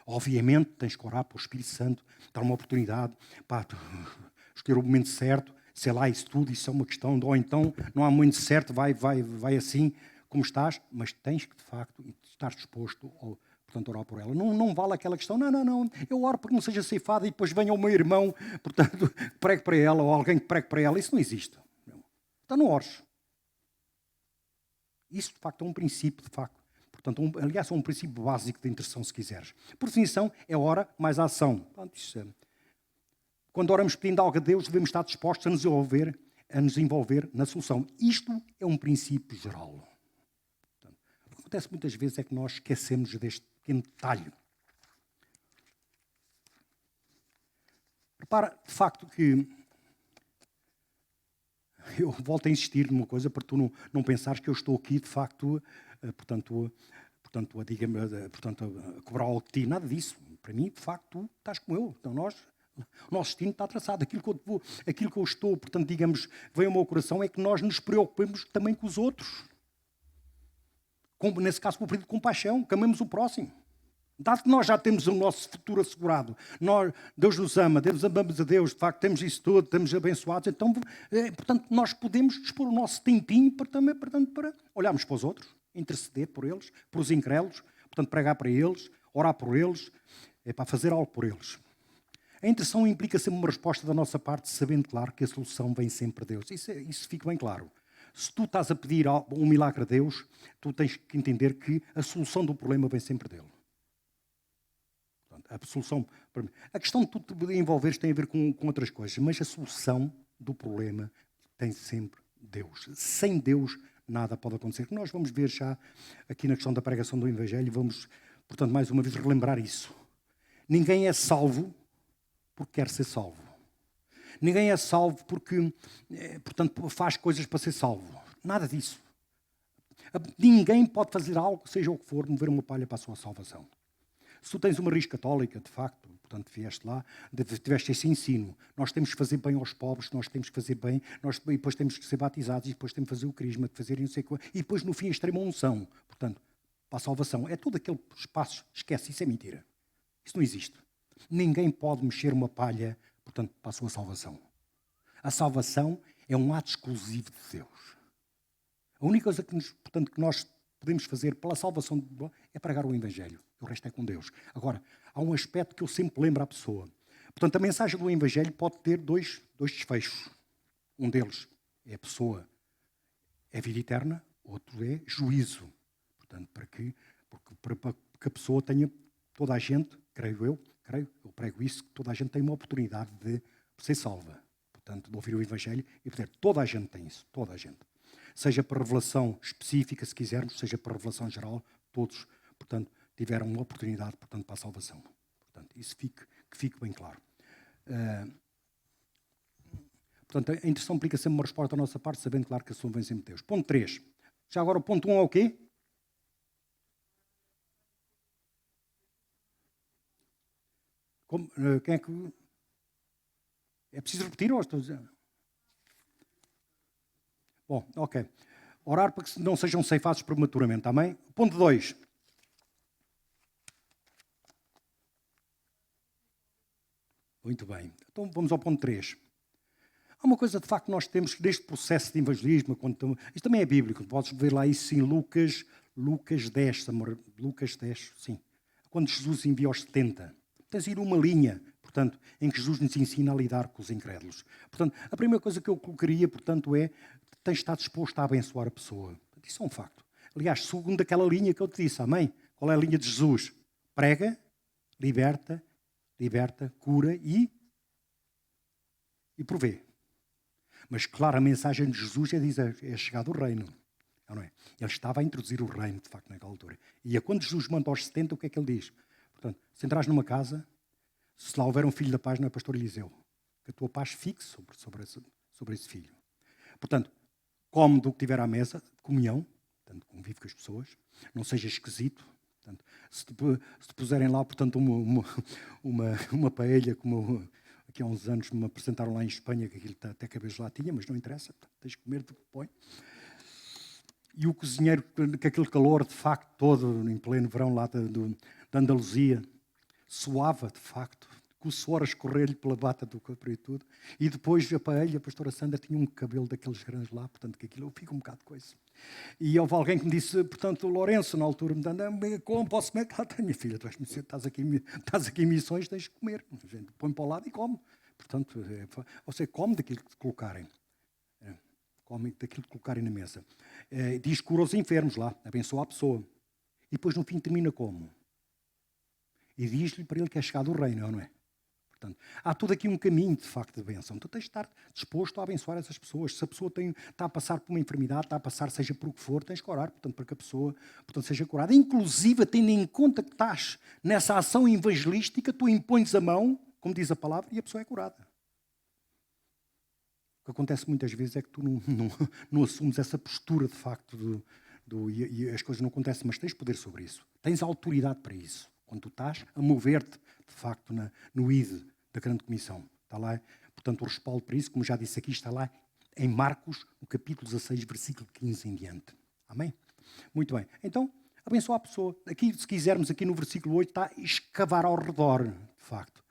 Obviamente, tens que orar para o Espírito Santo, dar uma oportunidade, escolher o momento certo, sei lá, isso tudo, isso é uma questão, ou então não há momento certo, vai assim como estás, mas tens que, de facto, estar disposto portanto, orar por ela. Não vale aquela questão, não, eu oro porque não seja ceifada e depois venha o meu irmão, portanto, pregue para ela, ou alguém que pregue para ela. Isso não existe. Então não ores. Isso, de facto, é um princípio, de facto. Portanto, aliás, é um princípio básico de intercessão, se quiseres. Por definição, é ora mais a ação. Quando oramos pedindo algo a Deus, devemos estar dispostos a nos envolver na solução. Isto é um princípio geral. O que acontece muitas vezes é que nós esquecemos deste pequeno detalhe. Repara, de facto, que eu volto a insistir numa coisa para tu não pensares que eu estou aqui, de facto, portanto, a cobrar algo de ti. Nada disso. Para mim, de facto, tu estás como eu. Então, o nosso destino está traçado. Aquilo que eu estou, portanto, digamos, vem ao meu coração é que nós nos preocupemos também com os outros. Nesse caso, com o pedido de compaixão, que amemos o próximo. Dado que nós já temos o nosso futuro assegurado, Deus nos ama, Deus amamos a Deus, de facto temos isso tudo, estamos abençoados, então, portanto, nós podemos dispor o nosso tempinho para olharmos para os outros, interceder por eles, por os incrédulos, portanto, pregar para eles, orar por eles, para fazer algo por eles. A intercessão implica sempre uma resposta da nossa parte, sabendo, claro, que a solução vem sempre de Deus. Isso fica bem claro. Se tu estás a pedir um milagre a Deus, tu tens que entender que a solução do problema vem sempre dele. A questão de tu te envolveres tem a ver com outras coisas, mas a solução do problema tem sempre Deus. Sem Deus, nada pode acontecer. Nós vamos ver já aqui na questão da pregação do Evangelho, vamos, portanto, mais uma vez relembrar isso. Ninguém é salvo porque quer ser salvo. Ninguém é salvo porque, portanto, faz coisas para ser salvo. Nada disso. Ninguém pode fazer algo, seja o que for, mover uma palha para a sua salvação. Se tu tens uma raiz católica, de facto, portanto, vieste lá, tiveste esse ensino. Nós temos que fazer bem aos pobres, nós temos que fazer bem, e depois temos que ser batizados, e depois temos que fazer o crisma, de fazer não sei o e depois, no fim, a extrema unção. Portanto, para a salvação. É todo aquele espaço, esquece, isso é mentira. Isso não existe. Ninguém pode mexer uma palha, portanto, para a sua salvação. A salvação é um ato exclusivo de Deus. A única coisa portanto, que nós podemos fazer pela salvação é pregar o Evangelho. O resto é com Deus. Agora, há um aspecto que eu sempre lembro à pessoa. Portanto, a mensagem do Evangelho pode ter dois desfechos. Um deles é a pessoa, é vida eterna. Outro é juízo. Portanto, para que a pessoa tenha, toda a gente, eu prego isso, que toda a gente tem uma oportunidade de ser salva. Portanto, de ouvir o Evangelho e poder. Toda a gente tem isso. Toda a gente. Seja para revelação específica, se quisermos, seja para revelação geral, todos, portanto, tiveram uma oportunidade, portanto, para a salvação. Portanto, isso que fique bem claro. Portanto, a intercessão implica sempre uma resposta da nossa parte, sabendo, claro, que a sua vem sempre de Deus. Ponto 3. Já agora o ponto 1 é o quê? Quem é que... É preciso repetir ou estou a dizer? Bom, ok. Orar para que não sejam ceifados prematuramente, amém? Ponto 2. Muito bem. Então vamos ao ponto 3. Há uma coisa, de facto, que nós temos deste processo de evangelismo. Isto também é bíblico. Podes ver lá isso em Lucas 10, amor. Lucas 10, sim. Quando Jesus envia aos 70. Tens aí uma linha, portanto, em que Jesus nos ensina a lidar com os incrédulos. Portanto, a primeira coisa que eu colocaria, portanto, é tens de estar disposto a abençoar a pessoa. Isso é um facto. Aliás, segundo aquela linha que eu te disse, amém? Qual é a linha de Jesus? Prega, liberta, cura e provê. Mas, claro, a mensagem de Jesus é chegado o reino. Não é? Ele estava a introduzir o reino, de facto, naquela altura. E quando Jesus manda aos 70, o que é que ele diz? Portanto, se entrares numa casa, se lá houver um filho da paz, não é pastor Eliseu. Que a tua paz fique sobre esse filho. Portanto, come do que tiver à mesa, comunhão, portanto, convive com as pessoas, não seja esquisito. Portanto, se te puserem lá, portanto, uma paella, como aqui há uns anos me apresentaram lá em Espanha, que aquilo até cabelos lá tinha, mas não interessa, tens de comer do que põe. E o cozinheiro, com aquele calor, de facto, todo, em pleno verão lá da Andaluzia, suava, de facto, com o suor a escorrer-lhe pela bata do corpo e tudo. E depois a paella, a pastora Sandra, tinha um cabelo daqueles grandes lá, portanto, que aquilo eu fico um bocado de coisa. E houve alguém que me disse, portanto, o Lourenço, na altura, me dando, como posso comer? Claro, minha filha, estás aqui em missões, tens de comer. A gente põe para o lado e come. Portanto, você come daquilo que te colocarem. Come daquilo que colocarem na mesa. Diz cura os enfermos lá, abençoa a pessoa. E depois, no fim, termina como? E diz-lhe para ele que é chegado o reino, não é? Portanto, há todo aqui um caminho, de facto, de bênção. Tu tens de estar disposto a abençoar essas pessoas. Se a pessoa está a passar por uma enfermidade, está a passar, seja por o que for, tens que orar, portanto, para que a pessoa, portanto, seja curada. Inclusive, tendo em conta que estás nessa ação evangelística, tu impões a mão, como diz a palavra, e a pessoa é curada. O que acontece muitas vezes é que tu não assumes essa postura, de facto, e as coisas não acontecem, mas tens poder sobre isso. Tens autoridade para isso. Quando tu estás a mover-te, de facto, no ID da Grande Comissão. Está lá, portanto, o respaldo para isso, como já disse aqui, está lá em Marcos, no capítulo 16, versículo 15 em diante. Amém? Muito bem. Então, abençoa a pessoa. Aqui, se quisermos, aqui no versículo 8, está escavar ao redor, de facto.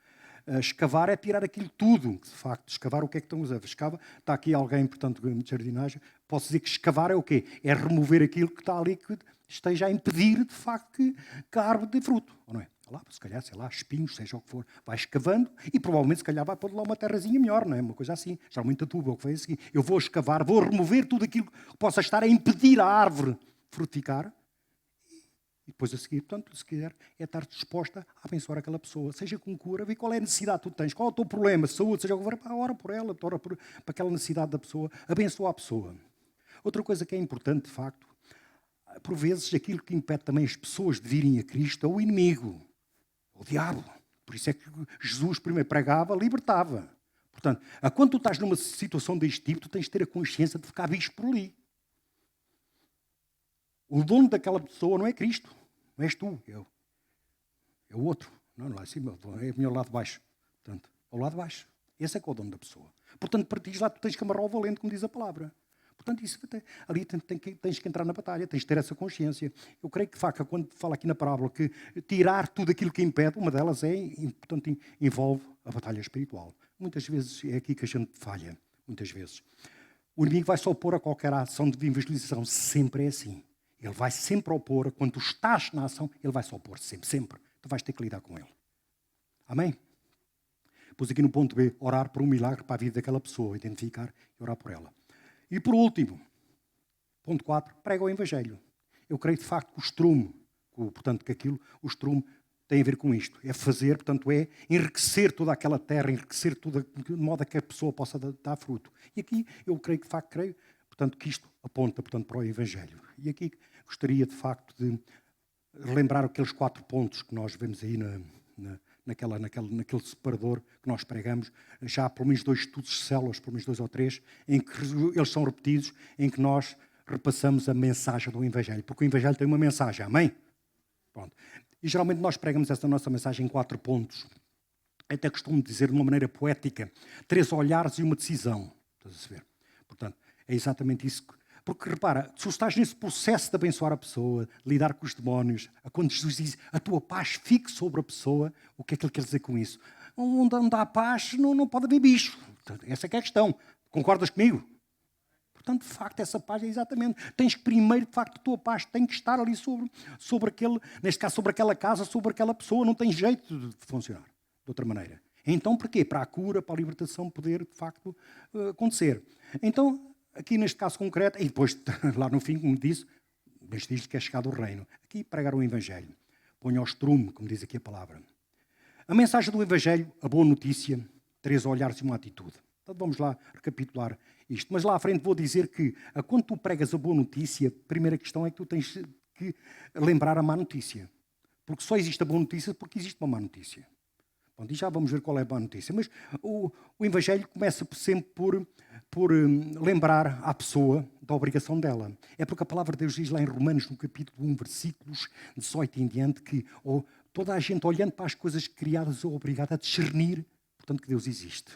Escavar é tirar aquilo tudo, de facto. Escavar, o que é que estão a usar? Escava, está aqui alguém, portanto, de jardinagem. Posso dizer que escavar é o quê? É remover aquilo que está ali, que esteja a impedir, de facto, que a árvore dê fruto. Ou não é? Lá, se calhar, sei lá, espinhos, seja o que for, vai escavando e provavelmente, se calhar, vai pôr lá uma terrazinha melhor, não é? Uma coisa assim. Já muita tuba, o que foi assim. Eu vou escavar, vou remover tudo aquilo que possa estar a impedir a árvore frutificar. E depois a seguir, portanto, se quiser, é estar disposta a abençoar aquela pessoa. Seja com cura, vê qual é a necessidade que tu tens, qual é o teu problema, saúde, seja o que for, ora por ela, ora para aquela necessidade da pessoa, abençoa a pessoa. Outra coisa que é importante, de facto, por vezes aquilo que impede também as pessoas de virem a Cristo é o inimigo, o diabo. Por isso é que Jesus primeiro pregava, libertava. Portanto, quando tu estás numa situação deste tipo, tu tens de ter a consciência de ficar bicho por ali. O dono daquela pessoa não é Cristo, não és tu, é o outro. Não, lá em cima, é o lado de baixo. Portanto, ao lado de baixo. Esse é que é o dono da pessoa. Portanto, para ti lá tu tens que amarrar o valente, como diz a palavra. Portanto, isso, ali tens que entrar na batalha, tens de ter essa consciência. Eu creio que, de facto, quando fala aqui na parábola que tirar tudo aquilo que impede, uma delas portanto, envolve a batalha espiritual. Muitas vezes é aqui que a gente falha, muitas vezes. O inimigo vai se opor a qualquer ação de evangelização, sempre é assim. Ele vai sempre opor, quando tu estás na ação, ele vai se opor, sempre. Tu vais ter que lidar com ele. Amém? Pus aqui no ponto B, orar por um milagre para a vida daquela pessoa, identificar e orar por ela. E por último, ponto 4, prega o Evangelho. Eu creio de facto que o estrume, portanto que o estrume tem a ver com isto. É fazer, portanto é enriquecer toda aquela terra, enriquecer tudo de modo a que a pessoa possa dar fruto. E aqui eu creio, de facto, portanto, que isto aponta, portanto, para o Evangelho. E aqui gostaria, de facto, de relembrar aqueles 4 pontos que nós vemos aí naquele separador que nós pregamos, já há pelo menos 2 estudos de células, pelo menos 2 ou 3, em que eles são repetidos, em que nós repassamos a mensagem do Evangelho, porque o Evangelho tem uma mensagem, amém? Pronto. E geralmente nós pregamos essa nossa mensagem em 4 pontos. Até costumo dizer de uma maneira poética, 3 olhares e uma decisão. Estás a ver? Portanto, é exatamente isso. Porque, repara, se tu estás nesse processo de abençoar a pessoa, de lidar com os demónios, quando Jesus diz a tua paz fique sobre a pessoa, o que é que ele quer dizer com isso? Onde há paz não pode haver bicho. Portanto, essa é que é a questão. Concordas comigo? Portanto, de facto, essa paz é exatamente. Tens que primeiro, de facto, a tua paz tem que estar ali sobre aquele, neste caso, sobre aquela casa, sobre aquela pessoa. Não tem jeito de funcionar de outra maneira. Então, para quê? Para a cura, para a libertação poder, de facto, acontecer. Então, aqui neste caso concreto, e depois, lá no fim, como disse, neste diz que é chegado o reino. Aqui pregar o Evangelho. Ponha ao estrume, como diz aqui a palavra. A mensagem do Evangelho, a boa notícia, 3 olhares e uma atitude. Então vamos lá recapitular isto. Mas lá à frente vou dizer que, quando tu pregas a boa notícia, a primeira questão é que tu tens que lembrar a má notícia. Porque só existe a boa notícia porque existe uma má notícia. Bom, e já vamos ver qual é a má notícia. Mas o Evangelho começa sempre por lembrar à pessoa da obrigação dela. É porque a palavra de Deus diz lá em Romanos, no capítulo 1, versículos 18 em diante, que toda a gente, olhando para as coisas criadas, é obrigada a discernir, portanto, que Deus existe.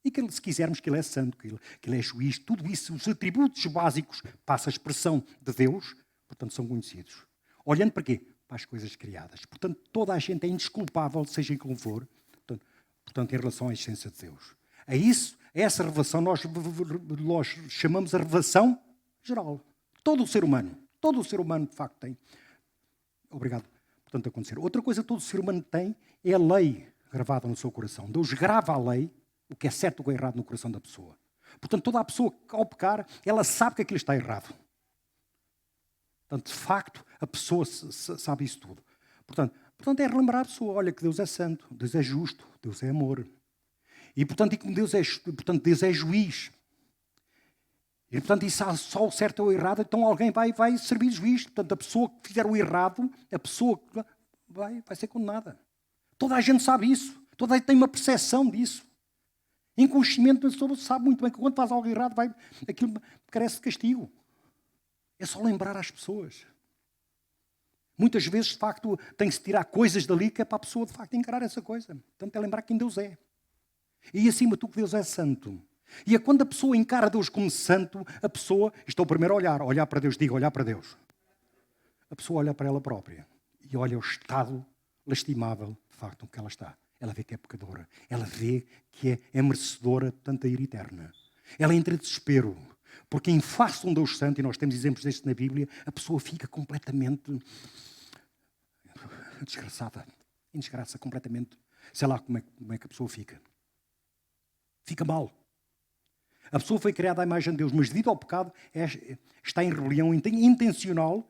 E que, se quisermos, que Ele é santo, que Ele é juiz, tudo isso, os atributos básicos, passa a expressão de Deus, portanto, são conhecidos. Olhando para quê? Para as coisas criadas. Portanto, toda a gente é indesculpável, seja em como for, portanto, em relação à existência de Deus. A essa revelação nós chamamos a revelação geral. Todo o ser humano, de facto, tem. Obrigado, portanto, a acontecer. Outra coisa que todo o ser humano tem é a lei gravada no seu coração. Deus grava a lei, o que é certo e o que é errado no coração da pessoa. Portanto, toda a pessoa, ao pecar, ela sabe que aquilo está errado. Portanto, de facto, a pessoa sabe isso tudo. Portanto, é relembrar a pessoa, olha que Deus é santo, Deus é justo, Deus é amor. E, portanto, como Deus é juiz. E, portanto, isso há só o certo ou o errado, então alguém vai servir de juiz. Portanto, a pessoa que fizer o errado, a pessoa vai ser condenada. Toda a gente sabe isso. Toda a gente tem uma percepção disso. Inconscientemente, a pessoa sabe muito bem que quando faz algo errado, aquilo carece de castigo. É só lembrar às pessoas. Muitas vezes, de facto, tem-se tirar coisas dali que é para a pessoa, de facto, encarar essa coisa. Portanto, é lembrar quem Deus é. E, acima de tudo, que Deus é santo. E é quando a pessoa encara Deus como santo, a pessoa, isto é o primeiro olhar para Deus, diga, olhar para Deus. A pessoa olha para ela própria e olha o estado lastimável, de facto, em que ela está. Ela vê que é pecadora. Ela vê que é merecedora de tanta ira eterna. Ela entra em desespero. Porque em face de um Deus santo, e nós temos exemplos destes na Bíblia, a pessoa fica completamente desgraçada. Em desgraça, completamente. Sei lá como é que a pessoa fica. Fica mal. A pessoa foi criada à imagem de Deus, mas devido ao pecado está em rebelião intencional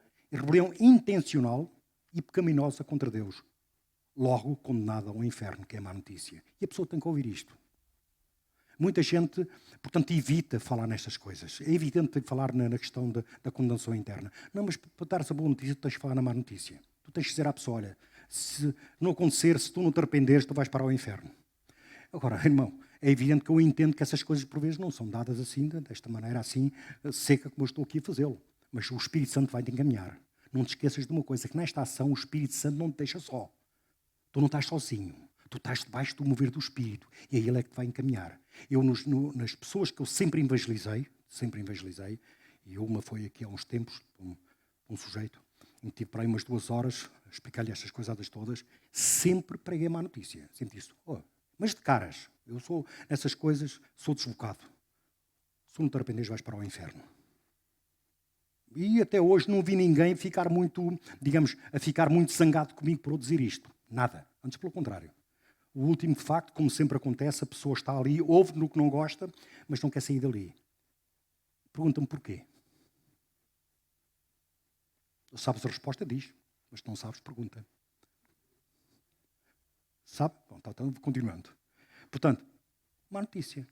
e pecaminosa contra Deus. Logo condenada ao inferno, que é a má notícia. E a pessoa tem que ouvir isto. Muita gente, portanto, evita falar nestas coisas. É evidente falar na questão da condenação interna. Não, mas para dar-se a boa notícia, tu tens que falar na má notícia. Tu tens que dizer à pessoa, olha, se não acontecer, se tu não te arrependeres, tu vais para o inferno. Agora, irmão, É evidente que eu entendo que essas coisas, por vezes, não são dadas assim, desta maneira assim, seca, como eu estou aqui a fazê-lo. Mas o Espírito Santo vai te encaminhar. Não te esqueças de uma coisa, que nesta ação o Espírito Santo não te deixa só. Tu não estás sozinho. Tu estás debaixo do mover do Espírito. E é Ele que te vai encaminhar. Eu, nas pessoas que eu sempre evangelizei, e uma foi aqui há uns tempos, um sujeito, e tive para aí umas 2 horas a explicar-lhe estas coisadas todas, sempre preguei má notícia. Sempre disse, mas de caras, eu sou, nessas coisas, sou desbocado. Se não te arrependeres, vais para o inferno. E até hoje não vi ninguém ficar muito, digamos, a ficar muito zangado comigo por eu dizer isto. Nada. Antes pelo contrário. O último facto, como sempre acontece, a pessoa está ali, ouve no que não gosta, mas não quer sair dali. Pergunta-me porquê. Sabes a resposta, diz. Mas se não sabes, pergunta. Sabe? Bom, então, continuando. Portanto, má notícia.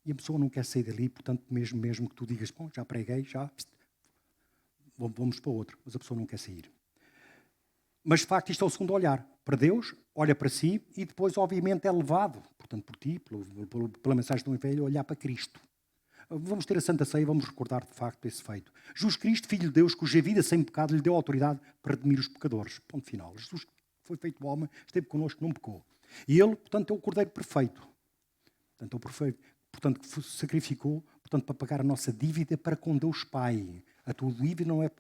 E a pessoa não quer sair dali, portanto, mesmo que tu digas, bom, já preguei, já, vamos para outro. Mas a pessoa não quer sair. Mas, de facto, isto é o segundo olhar. Para Deus, olha para si e depois, obviamente, é levado, portanto, por ti, pela mensagem do Evangelho, olhar para Cristo. Vamos ter a Santa Ceia e vamos recordar, de facto, esse feito. Jesus Cristo, Filho de Deus, cuja vida sem pecado lhe deu autoridade para redimir os pecadores. Ponto final. Jesus foi feito homem, esteve connosco, não pecou. E ele, portanto, é o Cordeiro perfeito. Portanto, é o perfeito. Portanto, que se sacrificou, portanto, para pagar a nossa dívida para com Deus Pai. A tua dívida não é,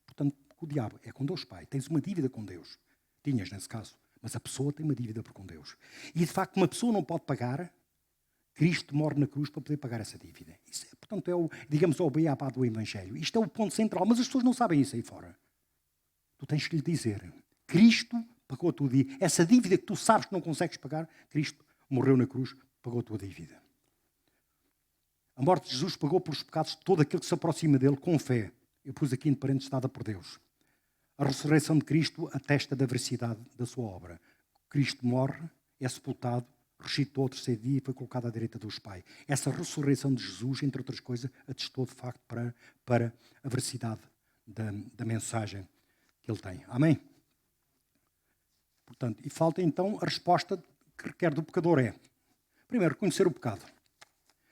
portanto, com o diabo, é com Deus Pai. Tens uma dívida com Deus. Tinhas, nesse caso. Mas a pessoa tem uma dívida para com Deus. E, de facto, uma pessoa não pode pagar. Cristo morre na cruz para poder pagar essa dívida. Isso é, portanto, é o beabá do Evangelho. Isto é o ponto central, mas as pessoas não sabem isso aí fora. Tu tens que lhe dizer, Cristo pagou a tua dívida. Essa dívida que tu sabes que não consegues pagar, Cristo morreu na cruz, pagou a tua dívida. A morte de Jesus pagou pelos pecados de todo aquele que se aproxima dele com fé. Eu pus aqui em parênteses dada por Deus. A ressurreição de Cristo atesta da veracidade da sua obra. Cristo morre, é sepultado, ressuscitou ao terceiro dia e foi colocado à direita dos Pai. Essa ressurreição de Jesus, entre outras coisas, atestou de facto para a veracidade da mensagem que ele tem. Amém? Portanto, e falta então a resposta que requer do pecador é, primeiro, reconhecer o pecado.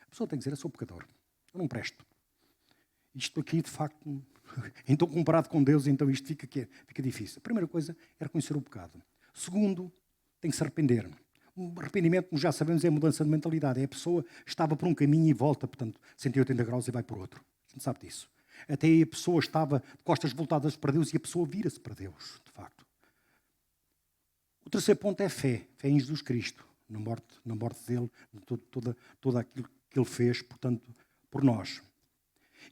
A pessoa tem que dizer, eu sou pecador, eu não presto. Isto aqui, de facto, então comparado com Deus, então isto fica difícil. A primeira coisa é reconhecer o pecado. Segundo, tem que se arrepender. O arrependimento, como já sabemos, é mudança de mentalidade. É a pessoa estava por um caminho e volta, portanto, 180 graus e vai por outro. A gente sabe disso. Até aí a pessoa estava de costas voltadas para Deus e a pessoa vira-se para Deus, de facto. O terceiro ponto é fé. Fé em Jesus Cristo. Na morte dele, todo aquilo que ele fez, portanto, por nós.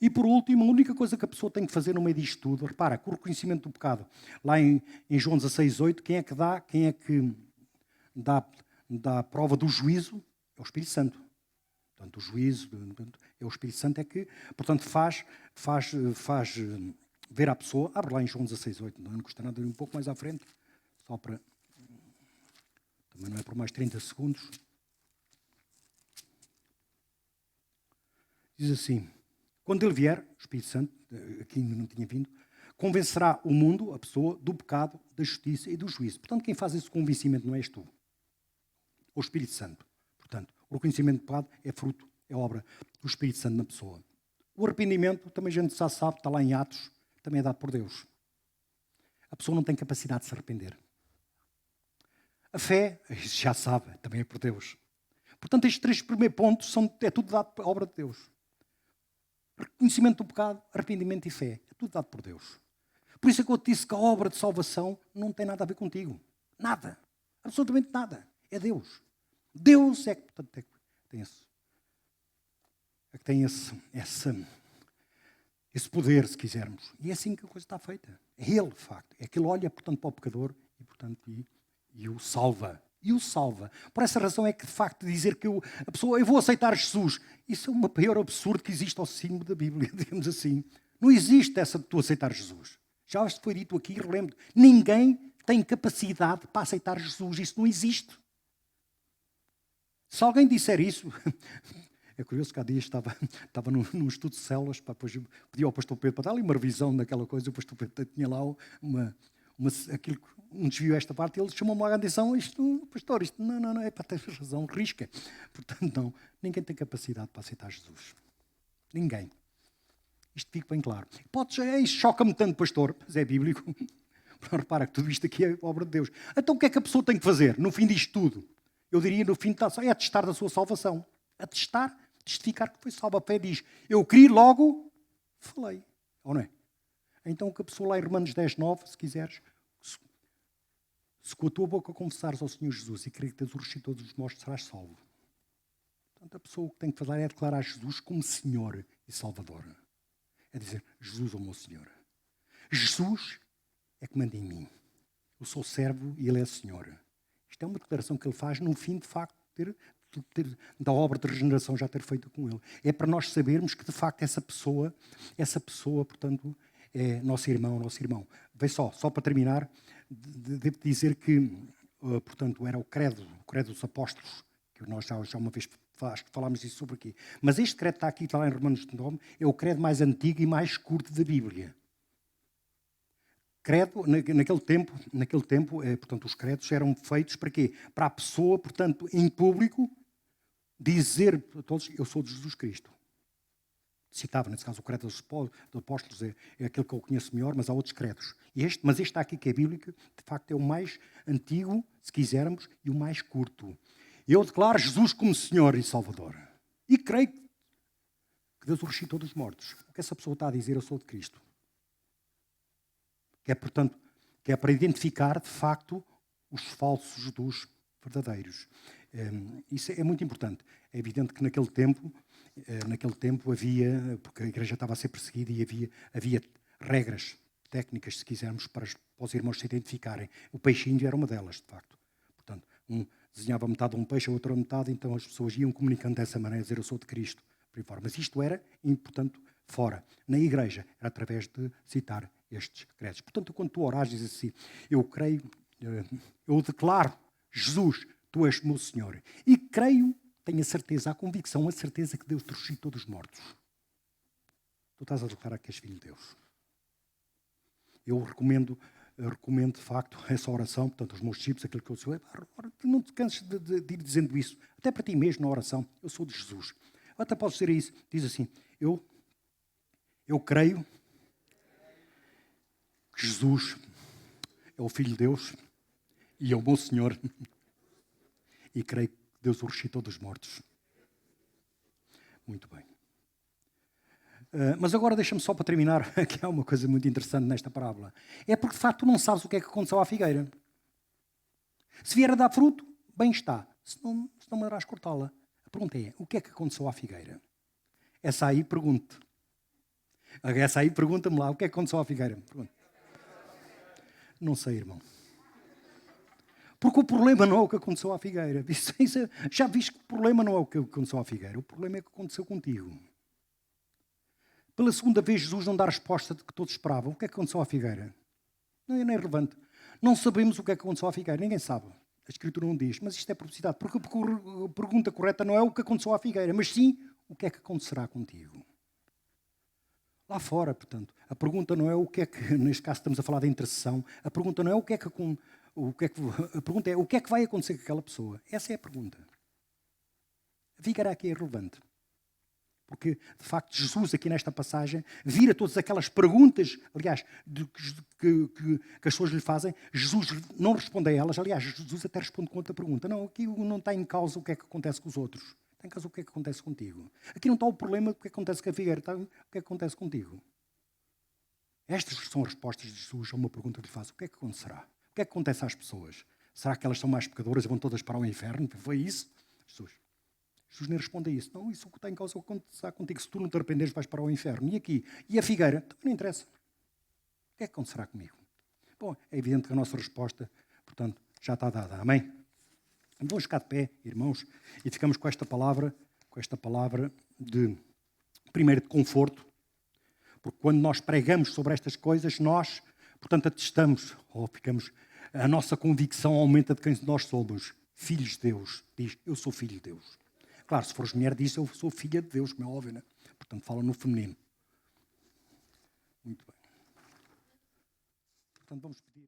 E por último, a única coisa que a pessoa tem que fazer no meio disto tudo, repara, com o reconhecimento do pecado, lá em João 16:8, quem é que dá a prova do juízo? É o Espírito Santo. Portanto, o juízo é o Espírito Santo é que, portanto, faz ver à pessoa, abre lá em João 16:8, não custa nada ir um pouco mais à frente, só para, também não é por mais 30 segundos. Diz assim, quando ele vier, o Espírito Santo, aqui ainda não tinha vindo, convencerá o mundo, a pessoa, do pecado, da justiça e do juízo. Portanto, quem faz esse convencimento não és tu. O Espírito Santo. Portanto, o reconhecimento do pecado é fruto, é obra do Espírito Santo na pessoa. O arrependimento, também a gente já sabe, está lá em Atos, também é dado por Deus. A pessoa não tem capacidade de se arrepender. A fé, já sabe, também é por Deus. Portanto, estes 3 primeiros pontos é tudo dado por obra de Deus. Reconhecimento do pecado, arrependimento e fé. É tudo dado por Deus. Por isso é que eu te disse que a obra de salvação não tem nada a ver contigo. Nada. Absolutamente nada. É Deus. Deus é que, portanto, tem esse poder, se quisermos. E é assim que a coisa está feita. É Ele, de facto. É que Ele olha, portanto, para o pecador e, portanto, e o salva. E o salva. Por essa razão é que, de facto, dizer que a pessoa, eu vou aceitar Jesus, isso é o maior absurdo que existe ao cimo da Bíblia, digamos assim. Não existe essa de tu aceitar Jesus. Já isto foi dito aqui, relembro. Ninguém tem capacidade para aceitar Jesus. Isso não existe. Se alguém disser isso... É curioso que há dias estava num estudo de células, depois pedi ao pastor Pedro para dar ali uma revisão daquela coisa, o pastor Pedro tinha lá um desvio a esta parte, ele chamou-me logo a atenção, pastor, não, é para ter razão, risca. Portanto, não, ninguém tem capacidade para aceitar Jesus. Ninguém. Isto fica bem claro. Isto choca-me tanto, pastor, mas é bíblico. Repara que tudo isto aqui é obra de Deus. Então o que é que a pessoa tem que fazer no fim disto tudo? Eu diria, no fim, é atestar da sua salvação. Atestar, testificar que foi salvo. A fé diz, eu criei logo, falei. Ou não é? Então o que a pessoa lá em Romanos 10:9, se quiseres, se com a tua boca confessares ao Senhor Jesus e creres que Deus o ressuscitou dos mortos, serás salvo. Portanto, a pessoa o que tem que fazer é declarar Jesus como Senhor e Salvador. É dizer, Jesus é o meu Senhor. Jesus é que manda em mim. Eu sou servo e Ele é Senhor. Isto é uma declaração que Ele faz no fim, de facto, da obra de regeneração já ter feito com Ele. É para nós sabermos que, de facto, essa pessoa, portanto, é nosso irmão. Vê só para terminar, devo dizer que, portanto, era o credo dos apóstolos, que nós já uma vez falámos isso sobre aqui. Mas este credo está lá em Romanos 9, é o credo mais antigo e mais curto da Bíblia. Credo, naquele tempo, portanto, os credos eram feitos para quê? Para a pessoa, portanto, em público, dizer a todos, eu sou de Jesus Cristo. Citava, nesse caso, o credo dos apóstolos, é aquele que eu conheço melhor, mas há outros credos. Mas este aqui, que é bíblico, de facto, é o mais antigo, se quisermos, e o mais curto. Eu declaro Jesus como Senhor e Salvador. E creio que Deus o ressuscitou dos mortos. O que essa pessoa está a dizer, eu sou de Cristo. Portanto, que é para identificar, de facto, os falsos dos verdadeiros. Isso é muito importante. É evidente que naquele tempo havia, porque a igreja estava a ser perseguida e havia regras técnicas, se quisermos, para os irmãos se identificarem. O peixinho era uma delas, de facto. Portanto, um desenhava metade de um peixe, a outra metade, então as pessoas iam comunicando dessa maneira, dizer eu sou de Cristo. Mas isto era, portanto, fora. Na igreja, era através de citar estes credos. Portanto, quando tu oras, dizes assim, eu creio, eu declaro, Jesus, tu és meu Senhor. E creio, tenho a certeza, a convicção, a certeza que Deus te ressuscitou dos mortos. Tu estás a declarar que és filho de Deus. Eu recomendo de facto essa oração, portanto, os meus discípulos, aquilo que eu sou, não te canses de ir dizendo isso, até para ti mesmo na oração, eu sou de Jesus. Até podes dizer isso, diz assim, eu creio que Jesus é o Filho de Deus e é o meu Senhor e creio que Deus o ressuscitou dos mortos. Muito bem. Mas agora deixa-me só para terminar, que há uma coisa muito interessante nesta parábola. É porque de facto tu não sabes o que é que aconteceu à figueira. Se vier a dar fruto, bem está. Se não mandarás cortá-la. A pergunta é, o que é que aconteceu à figueira? Essa aí pergunta-me lá, o que é que aconteceu à figueira? Pergunta. Não sei, irmão. Porque o problema não é o que aconteceu à figueira. Já viste que o problema não é o que aconteceu à figueira. O problema é o que aconteceu contigo. Pela segunda vez, Jesus não dá a resposta de que todos esperavam. O que é que aconteceu à figueira? Não é relevante. Não sabemos o que é que aconteceu à figueira. Ninguém sabe. A Escritura não diz. Mas isto é publicidade. Porque a pergunta correta não é o que aconteceu à figueira, mas sim o que é que acontecerá contigo. Lá fora, portanto. A pergunta não é o que é que, neste caso estamos a falar da intercessão, a pergunta não é a pergunta é o que é que vai acontecer com aquela pessoa. Essa é a pergunta. A figueira aqui é relevante. Porque, de facto, Jesus aqui nesta passagem vira todas aquelas perguntas, aliás, que as pessoas lhe fazem, Jesus não responde a elas, aliás, Jesus até responde com outra pergunta. Não, aqui não está em causa o que é que acontece com os outros, está em causa o que é que acontece contigo. Aqui não está o problema do que acontece com a figueira, está o que é que acontece contigo. Estas são as respostas de Jesus a uma pergunta que lhe faz. O que é que acontecerá? O que é que acontece às pessoas? Será que elas são mais pecadoras e vão todas para o inferno? Foi isso? Jesus nem responde a isso. Não, isso que está em causa acontecerá contigo. Se tu não te arrependeres, vais para o inferno. E aqui? E a figueira? Também não interessa. O que é que acontecerá comigo? Bom, é evidente que a nossa resposta, portanto, já está dada. Amém? Vamos ficar de pé, irmãos, e ficamos com esta palavra primeiro, de conforto, porque quando nós pregamos sobre estas coisas, nós, portanto, atestamos, a nossa convicção aumenta de quem nós somos. Filhos de Deus. Diz, eu sou filho de Deus. Claro, se fores mulher, diz, eu sou filha de Deus, como é óbvio, né? Portanto, fala no feminino. Muito bem. Portanto, vamos pedir.